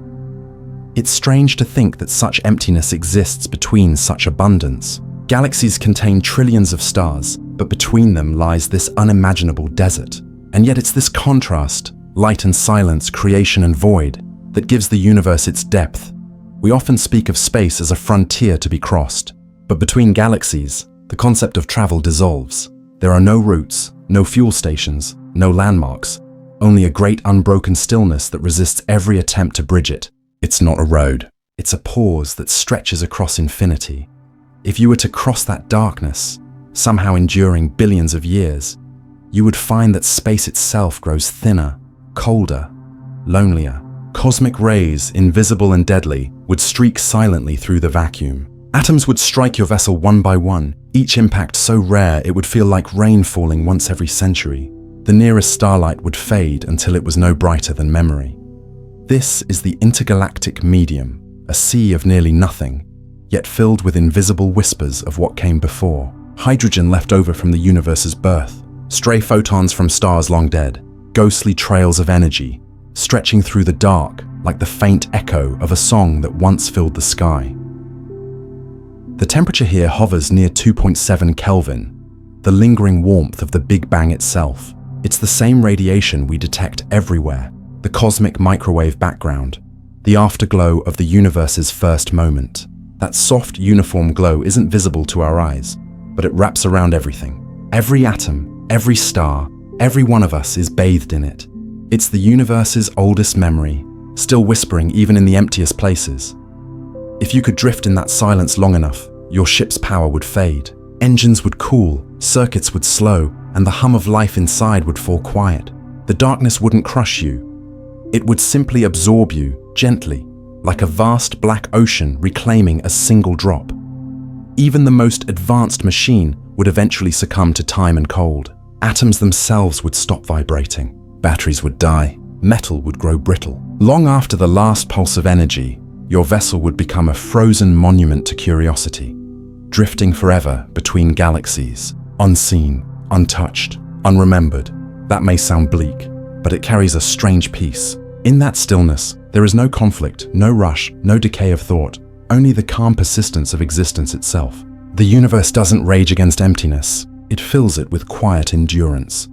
It's strange to think that such emptiness exists between such abundance. Galaxies contain trillions of stars, but between them lies this unimaginable desert. And yet it's this contrast, light and silence, creation and void, that gives the universe its depth. We often speak of space as a frontier to be crossed, but between galaxies, the concept of travel dissolves. There are no routes, no fuel stations, no landmarks, only a great unbroken stillness that resists every attempt to bridge it. It's not a road, it's a pause that stretches across infinity. If you were to cross that darkness, somehow enduring billions of years, you would find that space itself grows thinner, colder, lonelier. Cosmic rays, invisible and deadly, would streak silently through the vacuum. Atoms would strike your vessel one by one, each impact so rare it would feel like rain falling once every century. The nearest starlight would fade until it was no brighter than memory. This is the intergalactic medium, a sea of nearly nothing, yet filled with invisible whispers of what came before. Hydrogen left over from the universe's birth, stray photons from stars long dead, ghostly trails of energy, stretching through the dark like the faint echo of a song that once filled the sky. The temperature here hovers near 2.7 Kelvin, the lingering warmth of the Big Bang itself. It's the same radiation we detect everywhere, the cosmic microwave background, the afterglow of the universe's first moment. That soft, uniform glow isn't visible to our eyes, but it wraps around everything. Every atom, every star, every one of us is bathed in it. It's the universe's oldest memory, still whispering even in the emptiest places. If you could drift in that silence long enough, your ship's power would fade. Engines would cool, circuits would slow, and the hum of life inside would fall quiet. The darkness wouldn't crush you. It would simply absorb you, gently, like a vast black ocean reclaiming a single drop. Even the most advanced machine would eventually succumb to time and cold. Atoms themselves would stop vibrating. Batteries would die. Metal would grow brittle. Long after the last pulse of energy, your vessel would become a frozen monument to curiosity, drifting forever between galaxies, unseen, untouched, unremembered. That may sound bleak, but it carries a strange peace. In that stillness, there is no conflict, no rush, no decay of thought, only the calm persistence of existence itself. The universe doesn't rage against emptiness, it fills it with quiet endurance.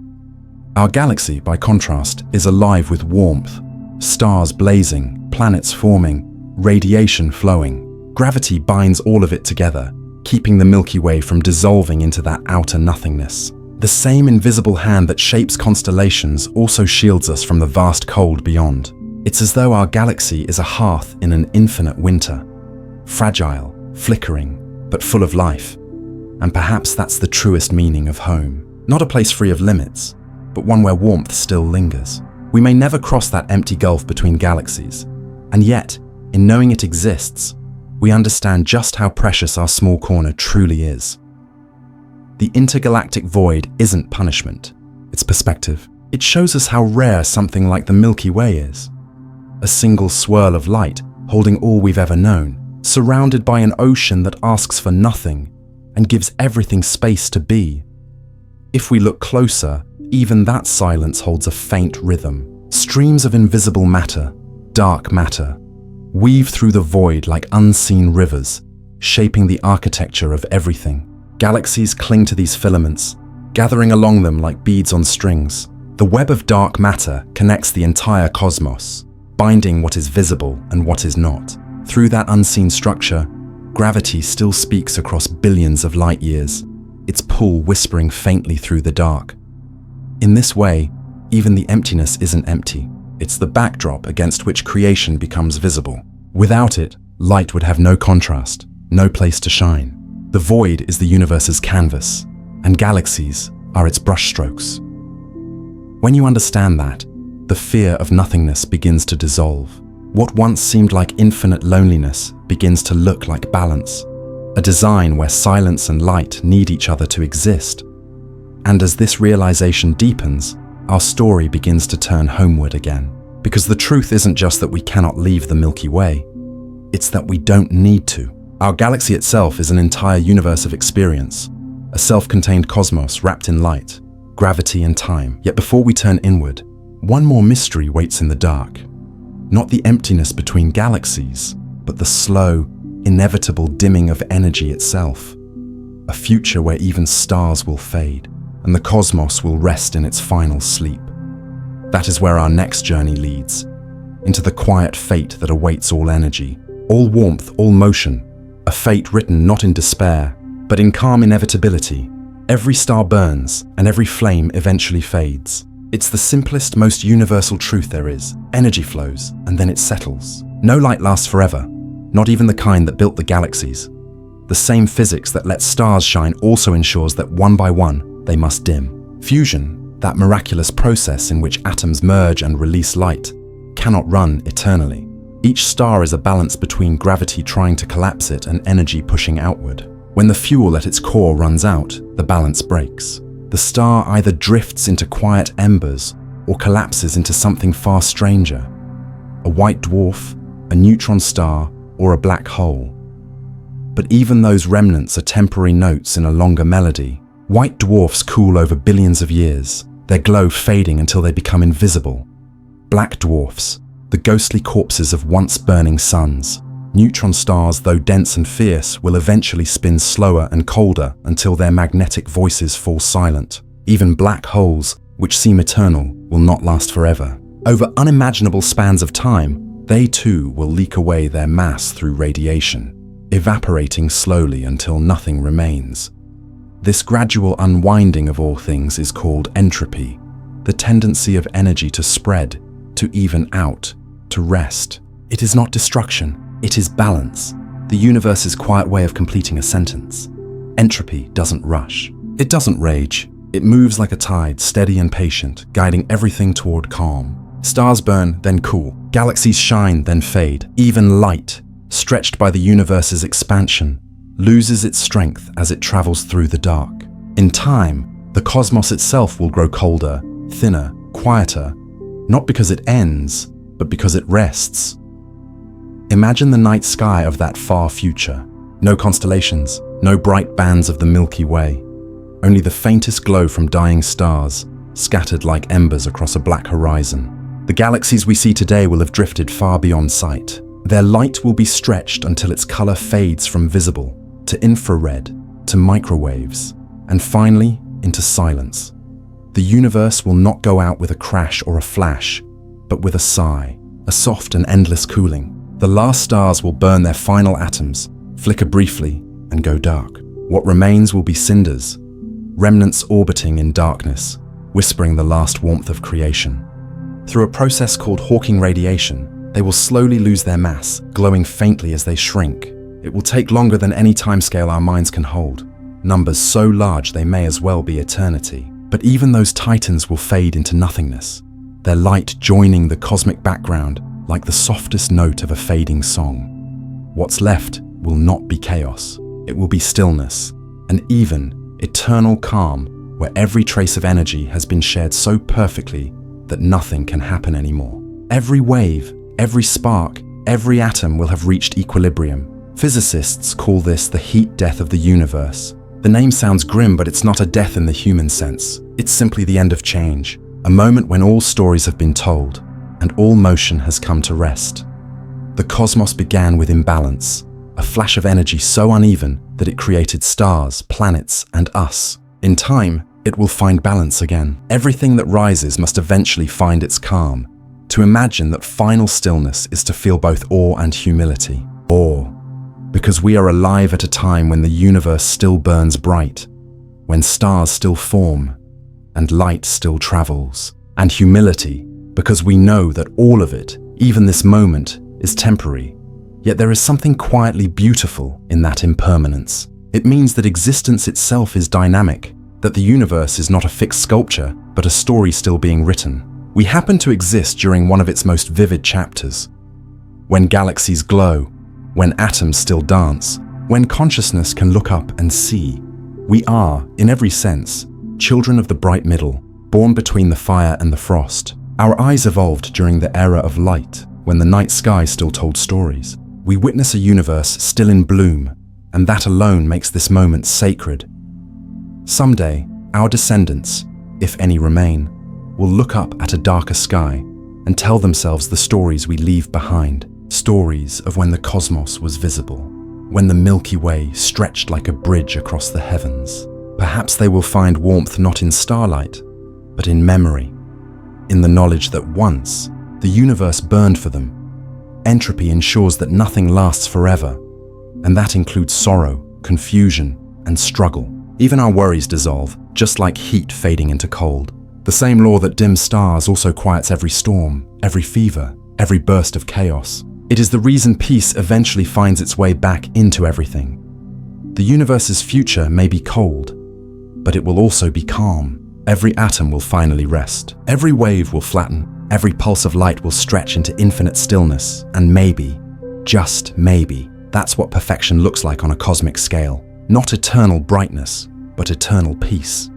Our galaxy, by contrast, is alive with warmth, stars blazing, planets forming, radiation flowing. Gravity binds all of it together, keeping the Milky Way from dissolving into that outer nothingness. The same invisible hand that shapes constellations also shields us from the vast cold beyond. It's as though our galaxy is a hearth in an infinite winter, fragile, flickering, but full of life. And perhaps that's the truest meaning of home. Not a place free of limits, but one where warmth still lingers. We may never cross that empty gulf between galaxies, and yet, in knowing it exists, we understand just how precious our small corner truly is. The intergalactic void isn't punishment, it's perspective. It shows us how rare something like the Milky Way is. A single swirl of light holding all we've ever known, surrounded by an ocean that asks for nothing and gives everything space to be. If we look closer, even that silence holds a faint rhythm. Streams of invisible matter, dark matter, weave through the void like unseen rivers, shaping the architecture of everything. Galaxies cling to these filaments, gathering along them like beads on strings. The web of dark matter connects the entire cosmos, binding what is visible and what is not. Through that unseen structure, gravity still speaks across billions of light years, its pull whispering faintly through the dark. In this way, even the emptiness isn't empty. It's the backdrop against which creation becomes visible. Without it, light would have no contrast, no place to shine. The void is the universe's canvas, and galaxies are its brushstrokes. When you understand that, the fear of nothingness begins to dissolve. What once seemed like infinite loneliness begins to look like balance, a design where silence and light need each other to exist. And as this realization deepens, our story begins to turn homeward again. Because the truth isn't just that we cannot leave the Milky Way, it's that we don't need to. Our galaxy itself is an entire universe of experience, a self-contained cosmos wrapped in light, gravity and time. Yet before we turn inward, one more mystery waits in the dark. Not the emptiness between galaxies, but the slow, inevitable dimming of energy itself. A future where even stars will fade, and the cosmos will rest in its final sleep. That is where our next journey leads, into the quiet fate that awaits all energy, all warmth, all motion, a fate written not in despair, but in calm inevitability. Every star burns, and every flame eventually fades. It's the simplest, most universal truth there is. Energy flows, and then it settles. No light lasts forever, not even the kind that built the galaxies. The same physics that lets stars shine also ensures that one by one, they must dim. Fusion, that miraculous process in which atoms merge and release light, cannot run eternally. Each star is a balance between gravity trying to collapse it and energy pushing outward. When the fuel at its core runs out, the balance breaks. The star either drifts into quiet embers or collapses into something far stranger. A white dwarf, a neutron star, or a black hole. But even those remnants are temporary notes in a longer melody. White dwarfs cool over billions of years, their glow fading until they become invisible. Black dwarfs, the ghostly corpses of once burning suns. Neutron stars, though dense and fierce, will eventually spin slower and colder until their magnetic voices fall silent. Even black holes, which seem eternal, will not last forever. Over unimaginable spans of time, they too will leak away their mass through radiation, evaporating slowly until nothing remains. This gradual unwinding of all things is called entropy, the tendency of energy to spread, to even out, to rest. It is not destruction. It is balance, the universe's quiet way of completing a sentence. Entropy doesn't rush. It doesn't rage. It moves like a tide, steady and patient, guiding everything toward calm. Stars burn, then cool. Galaxies shine, then fade. Even light, stretched by the universe's expansion, loses its strength as it travels through the dark. In time, the cosmos itself will grow colder, thinner, quieter, not because it ends, but because it rests. Imagine the night sky of that far future. No constellations, no bright bands of the Milky Way, only the faintest glow from dying stars, scattered like embers across a black horizon. The galaxies we see today will have drifted far beyond sight. Their light will be stretched until its color fades from visible to infrared, to microwaves, and finally into silence. The universe will not go out with a crash or a flash, but with a sigh, a soft and endless cooling. The last stars will burn their final atoms, flicker briefly, and go dark. What remains will be cinders, remnants orbiting in darkness, whispering the last warmth of creation. Through a process called Hawking radiation, they will slowly lose their mass, glowing faintly as they shrink. It will take longer than any timescale our minds can hold, numbers so large they may as well be eternity. But even those titans will fade into nothingness, their light joining the cosmic background like the softest note of a fading song. What's left will not be chaos. It will be stillness, an even, eternal calm where every trace of energy has been shared so perfectly that nothing can happen anymore. Every wave, every spark, every atom will have reached equilibrium. Physicists call this the heat death of the universe. The name sounds grim, but it's not a death in the human sense. It's simply the end of change, a moment when all stories have been told and all motion has come to rest. The cosmos began with imbalance, a flash of energy so uneven that it created stars, planets, and us. In time, it will find balance again. Everything that rises must eventually find its calm. To imagine that final stillness is to feel both awe and humility. Awe, because we are alive at a time when the universe still burns bright, when stars still form, and light still travels. And humility, because we know that all of it, even this moment, is temporary. Yet there is something quietly beautiful in that impermanence. It means that existence itself is dynamic, that the universe is not a fixed sculpture, but a story still being written. We happen to exist during one of its most vivid chapters. When galaxies glow, when atoms still dance, when consciousness can look up and see. We are, in every sense, children of the bright middle, born between the fire and the frost. Our eyes evolved during the era of light, when the night sky still told stories. We witness a universe still in bloom, and that alone makes this moment sacred. Someday, our descendants, if any remain, will look up at a darker sky and tell themselves the stories we leave behind. Stories of when the cosmos was visible, when the Milky Way stretched like a bridge across the heavens. Perhaps they will find warmth not in starlight, but in memory, in the knowledge that once the universe burned for them. Entropy ensures that nothing lasts forever, and that includes sorrow, confusion, and struggle. Even our worries dissolve, just like heat fading into cold. The same law that dims stars also quiets every storm, every fever, every burst of chaos. It is the reason peace eventually finds its way back into everything. The universe's future may be cold, but it will also be calm. Every atom will finally rest. Every wave will flatten. Every pulse of light will stretch into infinite stillness. And maybe, just maybe, that's what perfection looks like on a cosmic scale. Not eternal brightness, but eternal peace.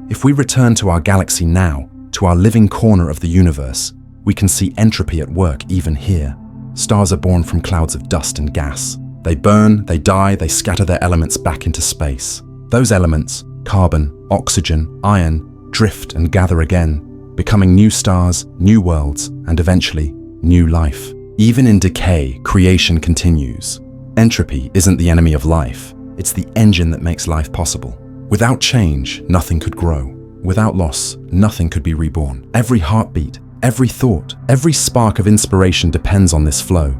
If we return to our galaxy now, to our living corner of the universe, we can see entropy at work even here. Stars are born from clouds of dust and gas. They burn, they die, they scatter their elements back into space. Those elements, carbon, oxygen, iron, drift and gather again, becoming new stars, new worlds, and eventually, new life. Even in decay, creation continues. Entropy isn't the enemy of life. It's the engine that makes life possible. Without change, nothing could grow. Without loss, nothing could be reborn. Every heartbeat, every thought, every spark of inspiration depends on this flow.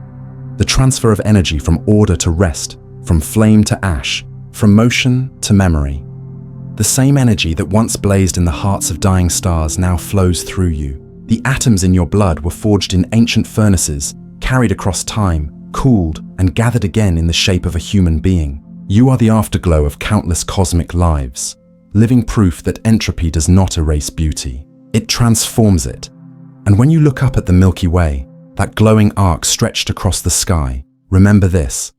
The transfer of energy from order to rest, from flame to ash, from motion to memory. The same energy that once blazed in the hearts of dying stars now flows through you. The atoms in your blood were forged in ancient furnaces, carried across time, cooled, and gathered again in the shape of a human being. You are the afterglow of countless cosmic lives, living proof that entropy does not erase beauty. It transforms it. And when you look up at the Milky Way, that glowing arc stretched across the sky, remember this.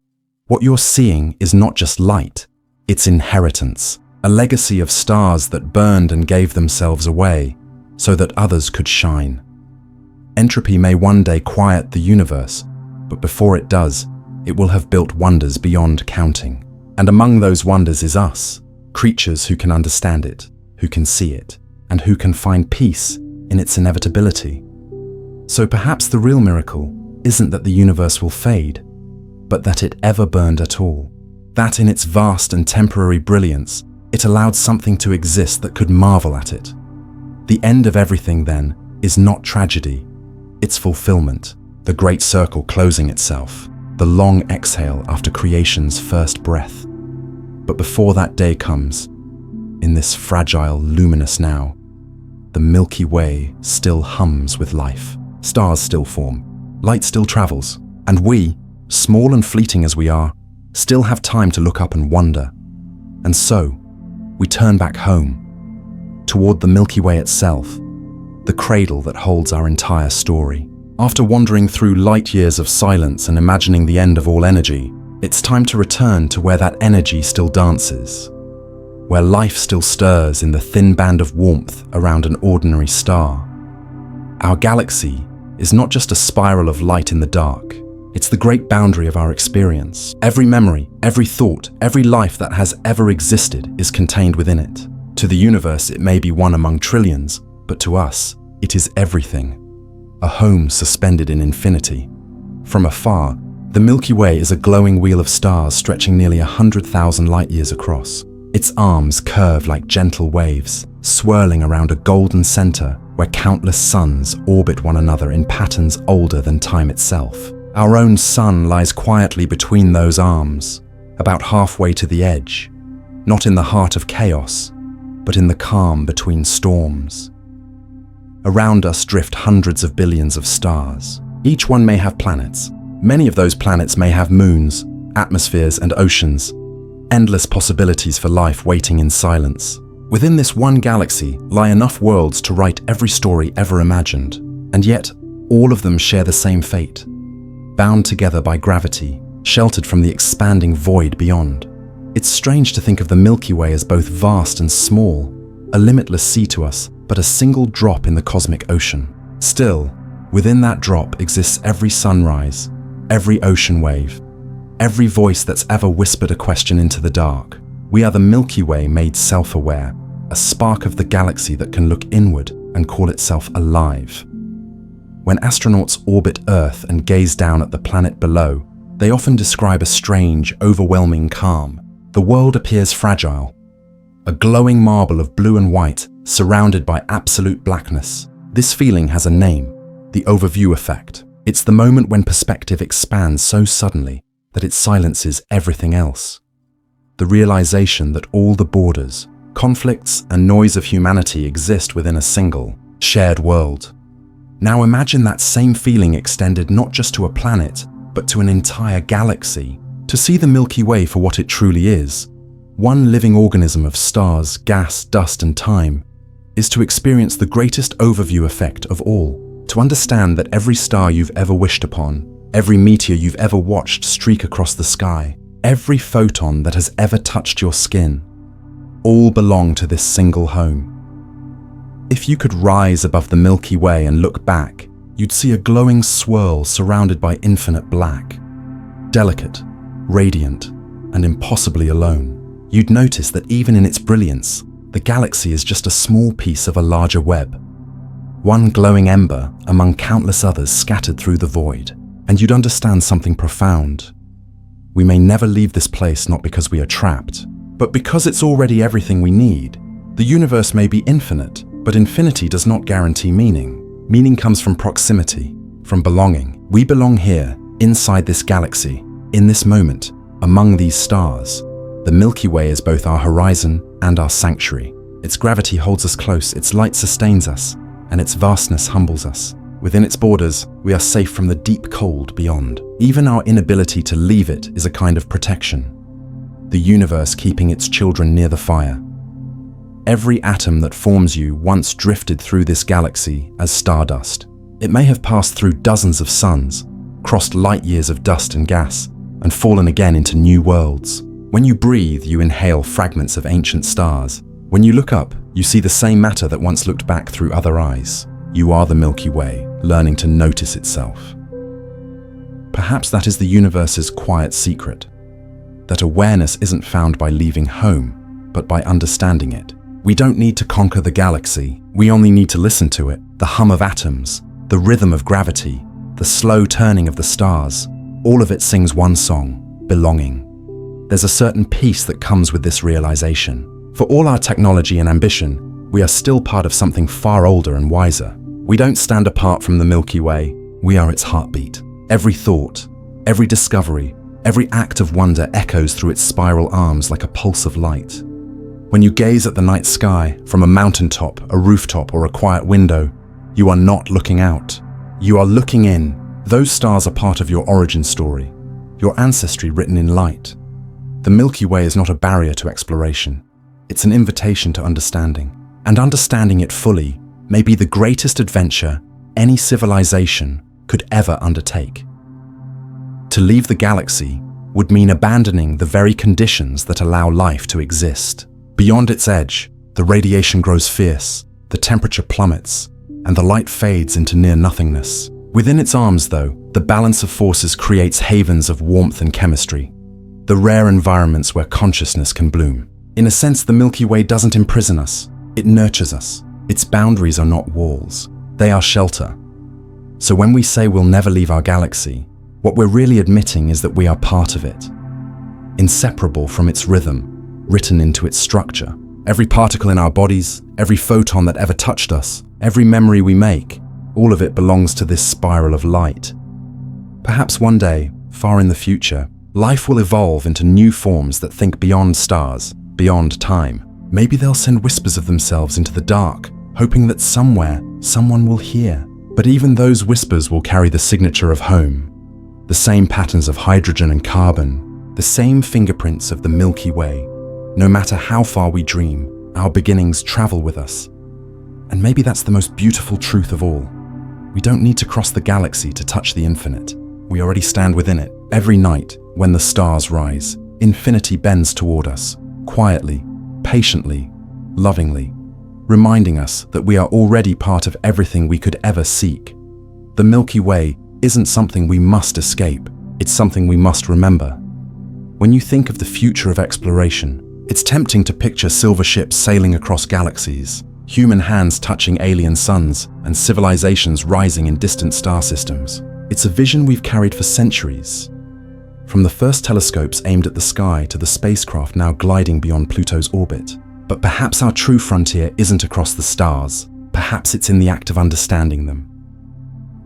What you're seeing is not just light, it's inheritance, a legacy of stars that burned and gave themselves away so that others could shine. Entropy may one day quiet the universe, but before it does, it will have built wonders beyond counting. And among those wonders is us, creatures who can understand it, who can see it, and who can find peace in its inevitability. So perhaps the real miracle isn't that the universe will fade, but that it ever burned at all. That in its vast and temporary brilliance, it allowed something to exist that could marvel at it. The end of everything, then, is not tragedy, it's fulfillment, the great circle closing itself, the long exhale after creation's first breath. But before that day comes, in this fragile, luminous now, the Milky Way still hums with life. Stars still form, light still travels, and we, small and fleeting as we are, still have time to look up and wonder. And so, we turn back home, toward the Milky Way itself, the cradle that holds our entire story. After wandering through light years of silence and imagining the end of all energy, It's time to return to where that energy still dances, where life still stirs in the thin band of warmth around an ordinary star. Our galaxy is not just a spiral of light in the dark. It's the great boundary of our experience. Every memory, every thought, every life that has ever existed is contained within it. To the universe, it may be one among trillions, but to us, it is everything. A home suspended in infinity. From afar, the Milky Way is a glowing wheel of stars stretching nearly 100,000 light-years across. Its arms curve like gentle waves, swirling around a golden center where countless suns orbit one another in patterns older than time itself. Our own sun lies quietly between those arms, about halfway to the edge, not in the heart of chaos, but in the calm between storms. Around us drift hundreds of billions of stars. Each one may have planets. Many of those planets may have moons, atmospheres, and oceans. Endless possibilities for life waiting in silence. Within this one galaxy lie enough worlds to write every story ever imagined, and yet all of them share the same fate. Bound together by gravity, sheltered from the expanding void beyond. It's strange to think of the Milky Way as both vast and small, a limitless sea to us, but a single drop in the cosmic ocean. Still, within that drop exists every sunrise, every ocean wave, every voice that's ever whispered a question into the dark. We are the Milky Way made self-aware, a spark of the galaxy that can look inward and call itself alive. When astronauts orbit Earth and gaze down at the planet below, they often describe a strange, overwhelming calm. The world appears fragile, a glowing marble of blue and white surrounded by absolute blackness. This feeling has a name, the overview effect. It's the moment when perspective expands so suddenly that it silences everything else. The realization that all the borders, conflicts, and noise of humanity exist within a single, shared world. Now imagine that same feeling extended not just to a planet, but to an entire galaxy. To see the Milky Way for what it truly is, one living organism of stars, gas, dust, and time, is to experience the greatest overview effect of all. To understand that every star you've ever wished upon, every meteor you've ever watched streak across the sky, every photon that has ever touched your skin, all belong to this single home. If you could rise above the Milky Way and look back, you'd see a glowing swirl surrounded by infinite black. Delicate, radiant, and impossibly alone. You'd notice that even in its brilliance, the galaxy is just a small piece of a larger web. One glowing ember among countless others scattered through the void. And you'd understand something profound. We may never leave this place not because we are trapped, but because it's already everything we need. The universe may be infinite, but infinity does not guarantee meaning. Meaning comes from proximity, from belonging. We belong here, inside this galaxy, in this moment, among these stars. The Milky Way is both our horizon and our sanctuary. Its gravity holds us close, its light sustains us, and its vastness humbles us. Within its borders, we are safe from the deep cold beyond. Even our inability to leave it is a kind of protection. The universe keeping its children near the fire. Every atom that forms you once drifted through this galaxy as stardust. It may have passed through dozens of suns, crossed light years of dust and gas, and fallen again into new worlds. When you breathe, you inhale fragments of ancient stars. When you look up, you see the same matter that once looked back through other eyes. You are the Milky Way, learning to notice itself. Perhaps that is the universe's quiet secret, that awareness isn't found by leaving home, but by understanding it. We don't need to conquer the galaxy, we only need to listen to it. The hum of atoms, the rhythm of gravity, the slow turning of the stars, all of it sings one song, belonging. There's a certain peace that comes with this realization. For all our technology and ambition, we are still part of something far older and wiser. We don't stand apart from the Milky Way, we are its heartbeat. Every thought, every discovery, every act of wonder echoes through its spiral arms like a pulse of light. When you gaze at the night sky, from a mountaintop, a rooftop, or a quiet window, you are not looking out. You are looking in. Those stars are part of your origin story, your ancestry written in light. The Milky Way is not a barrier to exploration. It's an invitation to understanding. And understanding it fully may be the greatest adventure any civilization could ever undertake. To leave the galaxy would mean abandoning the very conditions that allow life to exist. Beyond its edge, the radiation grows fierce, the temperature plummets, and the light fades into near nothingness. Within its arms, though, the balance of forces creates havens of warmth and chemistry, the rare environments where consciousness can bloom. In a sense, the Milky Way doesn't imprison us, it nurtures us. Its boundaries are not walls, they are shelter. So when we say we'll never leave our galaxy, what we're really admitting is that we are part of it, inseparable from its rhythm, written into its structure. Every particle in our bodies, every photon that ever touched us, every memory we make, all of it belongs to this spiral of light. Perhaps one day, far in the future, life will evolve into new forms that think beyond stars, beyond time. Maybe they'll send whispers of themselves into the dark, hoping that somewhere, someone will hear. But even those whispers will carry the signature of home, the same patterns of hydrogen and carbon, the same fingerprints of the Milky Way. No matter how far we dream, our beginnings travel with us. And maybe that's the most beautiful truth of all. We don't need to cross the galaxy to touch the infinite. We already stand within it. Every night, when the stars rise, infinity bends toward us, quietly, patiently, lovingly, reminding us that we are already part of everything we could ever seek. The Milky Way isn't something we must escape, it's something we must remember. When you think of the future of exploration, it's tempting to picture silver ships sailing across galaxies, human hands touching alien suns, and civilizations rising in distant star systems. It's a vision we've carried for centuries. From the first telescopes aimed at the sky to the spacecraft now gliding beyond Pluto's orbit. But perhaps our true frontier isn't across the stars. Perhaps it's in the act of understanding them.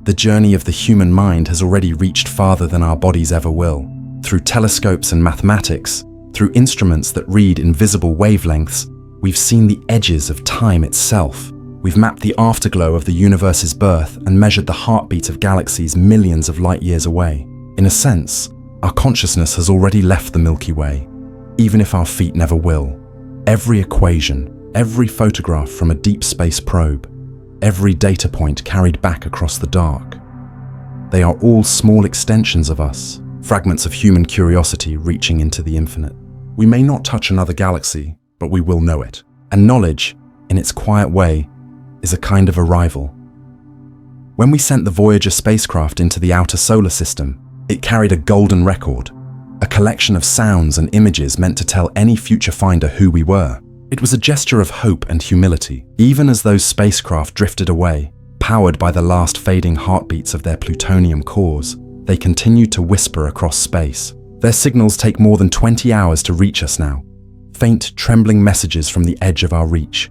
The journey of the human mind has already reached farther than our bodies ever will. Through telescopes and mathematics, through instruments that read invisible wavelengths, we've seen the edges of time itself. We've mapped the afterglow of the universe's birth and measured the heartbeat of galaxies millions of light years away. In a sense, our consciousness has already left the Milky Way, even if our feet never will. Every equation, every photograph from a deep space probe, every data point carried back across the dark. They are all small extensions of us, fragments of human curiosity reaching into the infinite. We may not touch another galaxy, but we will know it. And knowledge, in its quiet way, is a kind of arrival. When we sent the Voyager spacecraft into the outer solar system, it carried a golden record, a collection of sounds and images meant to tell any future finder who we were. It was a gesture of hope and humility. Even as those spacecraft drifted away, powered by the last fading heartbeats of their plutonium cores, they continued to whisper across space. Their signals take more than 20 hours to reach us now, faint, trembling messages from the edge of our reach.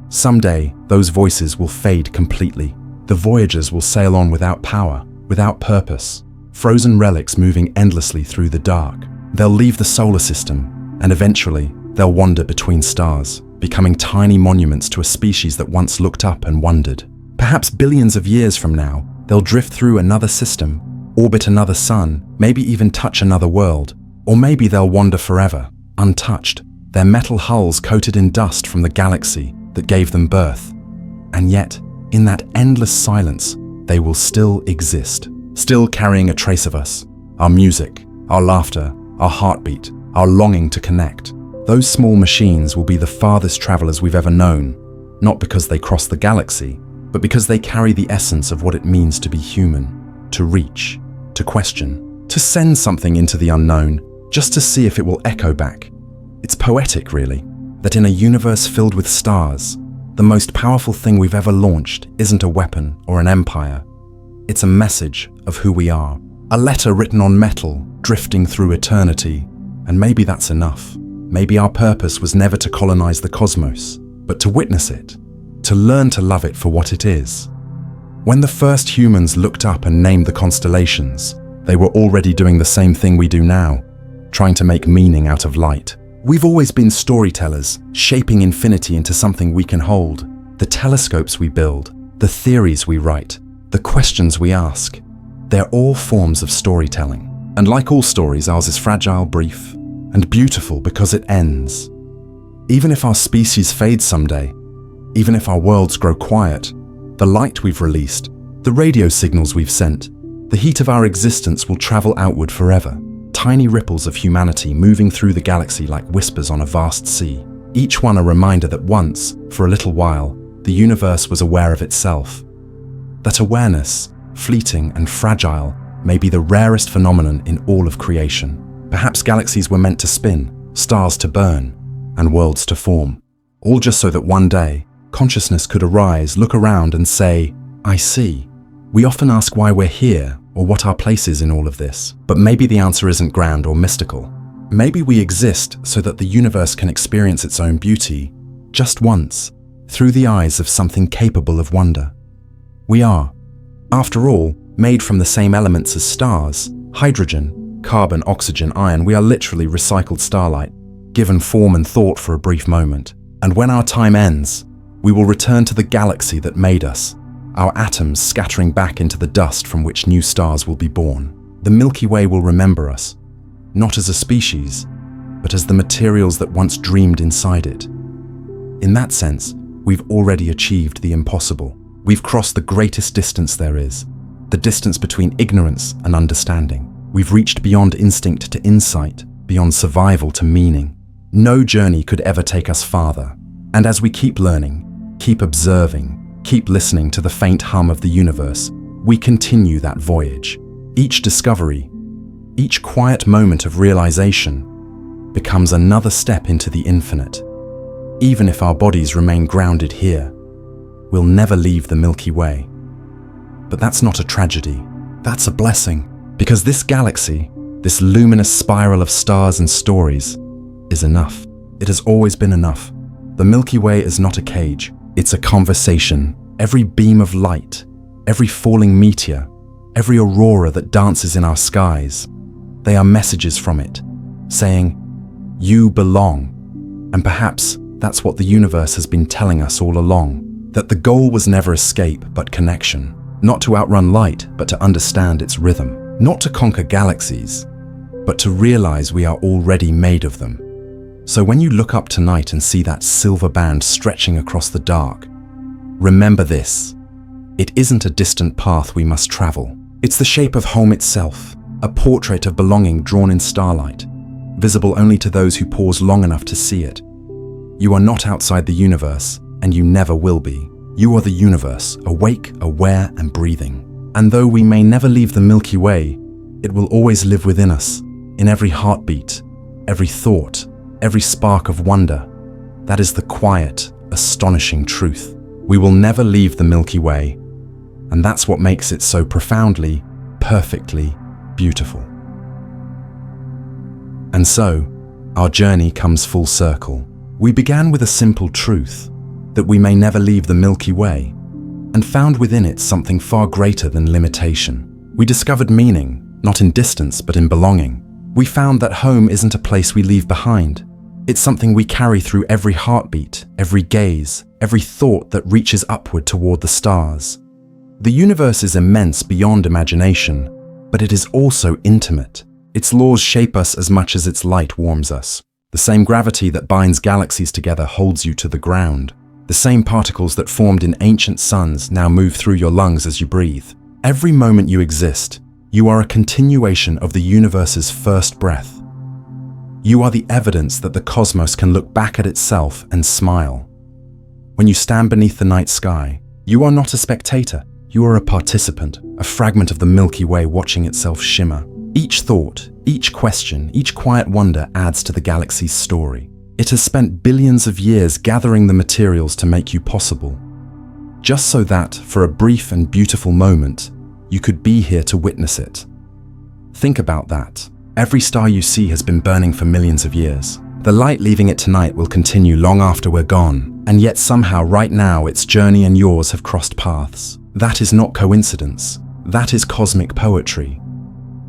Someday, those voices will fade completely. The Voyagers will sail on without power, without purpose, frozen relics moving endlessly through the dark. They'll leave the solar system, and eventually, they'll wander between stars, becoming tiny monuments to a species that once looked up and wondered. Perhaps billions of years from now, they'll drift through another system, orbit another sun, maybe even touch another world. Or maybe they'll wander forever, untouched, their metal hulls coated in dust from the galaxy that gave them birth. And yet, in that endless silence, they will still exist, still carrying a trace of us, our music, our laughter, our heartbeat, our longing to connect. Those small machines will be the farthest travelers we've ever known, not because they cross the galaxy, but because they carry the essence of what it means to be human, to reach, to question, to send something into the unknown, just to see if it will echo back. It's poetic, really, that in a universe filled with stars, the most powerful thing we've ever launched isn't a weapon or an empire. It's a message of who we are, a letter written on metal, drifting through eternity. And maybe that's enough. Maybe our purpose was never to colonize the cosmos, but to witness it, to learn to love it for what it is. When the first humans looked up and named the constellations, they were already doing the same thing we do now, trying to make meaning out of light. We've always been storytellers, shaping infinity into something we can hold. The telescopes we build, the theories we write, the questions we ask, they're all forms of storytelling. And like all stories, ours is fragile, brief, and beautiful because it ends. Even if our species fades someday, even if our worlds grow quiet, the light we've released, the radio signals we've sent, the heat of our existence will travel outward forever. tiny ripples of humanity moving through the galaxy like whispers on a vast sea. Each one a reminder that once, for a little while, the universe was aware of itself. That awareness, fleeting and fragile, may be the rarest phenomenon in all of creation. Perhaps galaxies were meant to spin, stars to burn, and worlds to form. All just so that one day, consciousness could arise, look around and say, I see. We often ask why we're here or what our place is in all of this. But maybe the answer isn't grand or mystical. Maybe we exist so that the universe can experience its own beauty, just once, through the eyes of something capable of wonder. We are, after all, made from the same elements as stars: hydrogen, carbon, oxygen, iron. We are literally recycled starlight, given form and thought for a brief moment. And when our time ends, we will return to the galaxy that made us, our atoms scattering back into the dust from which new stars will be born. The Milky Way will remember us, not as a species, but as the materials that once dreamed inside it. In that sense, we've already achieved the impossible. We've crossed the greatest distance there is, the distance between ignorance and understanding. We've reached beyond instinct to insight, beyond survival to meaning. No journey could ever take us farther. And as we keep learning, keep observing, keep listening to the faint hum of the universe, we continue that voyage. Each discovery, each quiet moment of realization, becomes another step into the infinite. Even if our bodies remain grounded here, we'll never leave the Milky Way. But that's not a tragedy, that's a blessing, because this galaxy, this luminous spiral of stars and stories, is enough. It has always been enough. The Milky Way is not a cage, it's a conversation. Every beam of light, every falling meteor, every aurora that dances in our skies, they are messages from it, saying, you belong. And perhaps that's what the universe has been telling us all along, that the goal was never escape but connection, not to outrun light but to understand its rhythm, not to conquer galaxies, but to realize we are already made of them. So when you look up tonight and see that silver band stretching across the dark, remember this: it isn't a distant path we must travel. It's the shape of home itself, a portrait of belonging drawn in starlight, visible only to those who pause long enough to see it. You are not outside the universe, and you never will be. You are the universe, awake, aware, and breathing. And though we may never leave the Milky Way, it will always live within us, in every heartbeat, every thought, every spark of wonder. That is the quiet, astonishing truth. We will never leave the Milky Way, and that's what makes it so profoundly, perfectly beautiful. And so, our journey comes full circle. We began with a simple truth, that we may never leave the Milky Way, and found within it something far greater than limitation. We discovered meaning, not in distance, but in belonging. We found that home isn't a place we leave behind. It's something we carry through every heartbeat, every gaze, every thought that reaches upward toward the stars. The universe is immense beyond imagination, but it is also intimate. Its laws shape us as much as its light warms us. The same gravity that binds galaxies together holds you to the ground. The same particles that formed in ancient suns now move through your lungs as you breathe. Every moment you exist, you are a continuation of the universe's first breath. You are the evidence that the cosmos can look back at itself and smile. When you stand beneath the night sky, you are not a spectator. You are a participant, a fragment of the Milky Way watching itself shimmer. Each thought, each question, each quiet wonder adds to the galaxy's story. It has spent billions of years gathering the materials to make you possible, just so that, for a brief and beautiful moment, you could be here to witness it. Think about that. Every star you see has been burning for millions of years. The light leaving it tonight will continue long after we're gone, and yet somehow right now its journey and yours have crossed paths. That is not coincidence. That is cosmic poetry.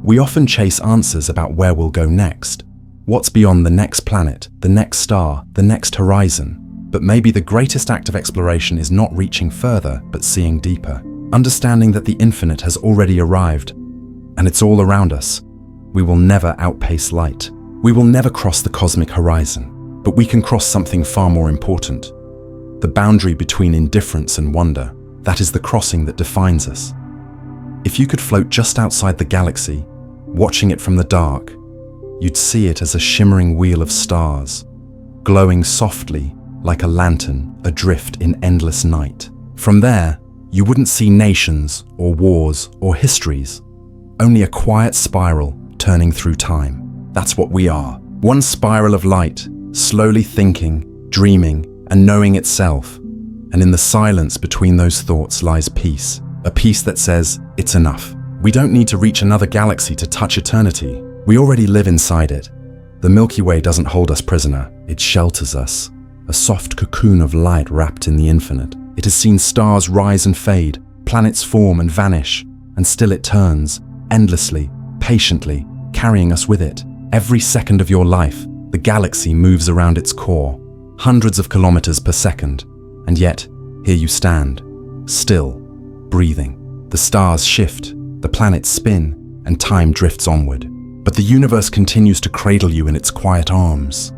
We often chase answers about where we'll go next. What's beyond the next planet, the next star, the next horizon? But maybe the greatest act of exploration is not reaching further, but seeing deeper. Understanding that the infinite has already arrived, and it's all around us. We will never outpace light. We will never cross the cosmic horizon, but we can cross something far more important. The boundary between indifference and wonder. That is the crossing that defines us. If you could float just outside the galaxy, watching it from the dark, you'd see it as a shimmering wheel of stars, glowing softly like a lantern adrift in endless night. From there, you wouldn't see nations or wars or histories, only a quiet spiral turning through time. That's what we are. One spiral of light, slowly thinking, dreaming, and knowing itself. And in the silence between those thoughts lies peace, a peace that says, it's enough. We don't need to reach another galaxy to touch eternity. We already live inside it. The Milky Way doesn't hold us prisoner, it shelters us. A soft cocoon of light wrapped in the infinite. It has seen stars rise and fade, planets form and vanish, and still it turns, endlessly, patiently, carrying us with it. Every second of your life, the galaxy moves around its core, hundreds of kilometers per second, and yet, here you stand, still, breathing. The stars shift, the planets spin, and time drifts onward. But the universe continues to cradle you in its quiet arms.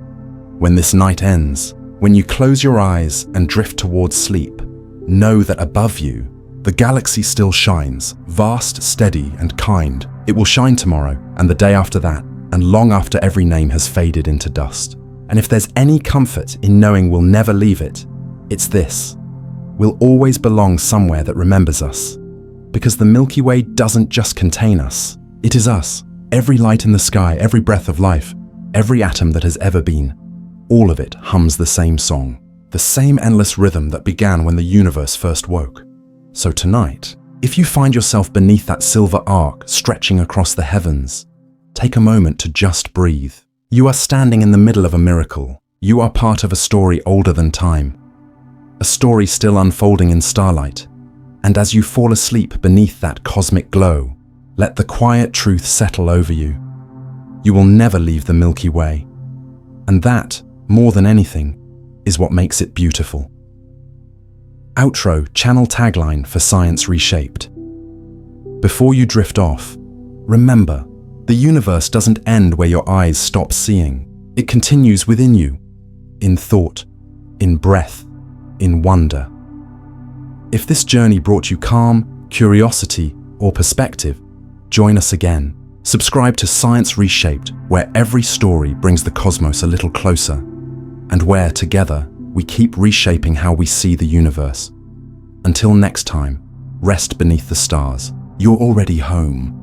When this night ends, when you close your eyes and drift towards sleep, know that above you, the galaxy still shines, vast, steady, and kind. It will shine tomorrow, and the day after that, and long after every name has faded into dust. And if there's any comfort in knowing we'll never leave it, it's this. We'll always belong somewhere that remembers us. Because the Milky Way doesn't just contain us, it is us. Every light in the sky, every breath of life, every atom that has ever been, all of it hums the same song, the same endless rhythm that began when the universe first woke. So tonight, if you find yourself beneath that silver arc stretching across the heavens, take a moment to just breathe. You are standing in the middle of a miracle. You are part of a story older than time, a story still unfolding in starlight. And as you fall asleep beneath that cosmic glow, let the quiet truth settle over you. You will never leave the Milky Way. And that, more than anything, is what makes it beautiful. Outro channel tagline for Science Reshaped. Before you drift off, remember, the universe doesn't end where your eyes stop seeing. It continues within you, in thought, in breath, in wonder. If this journey brought you calm, curiosity, or perspective, join us again. Subscribe to Science Reshaped, where every story brings the cosmos a little closer, and where, together, we keep reshaping how we see the universe. Until next time, rest beneath the stars. You're already home.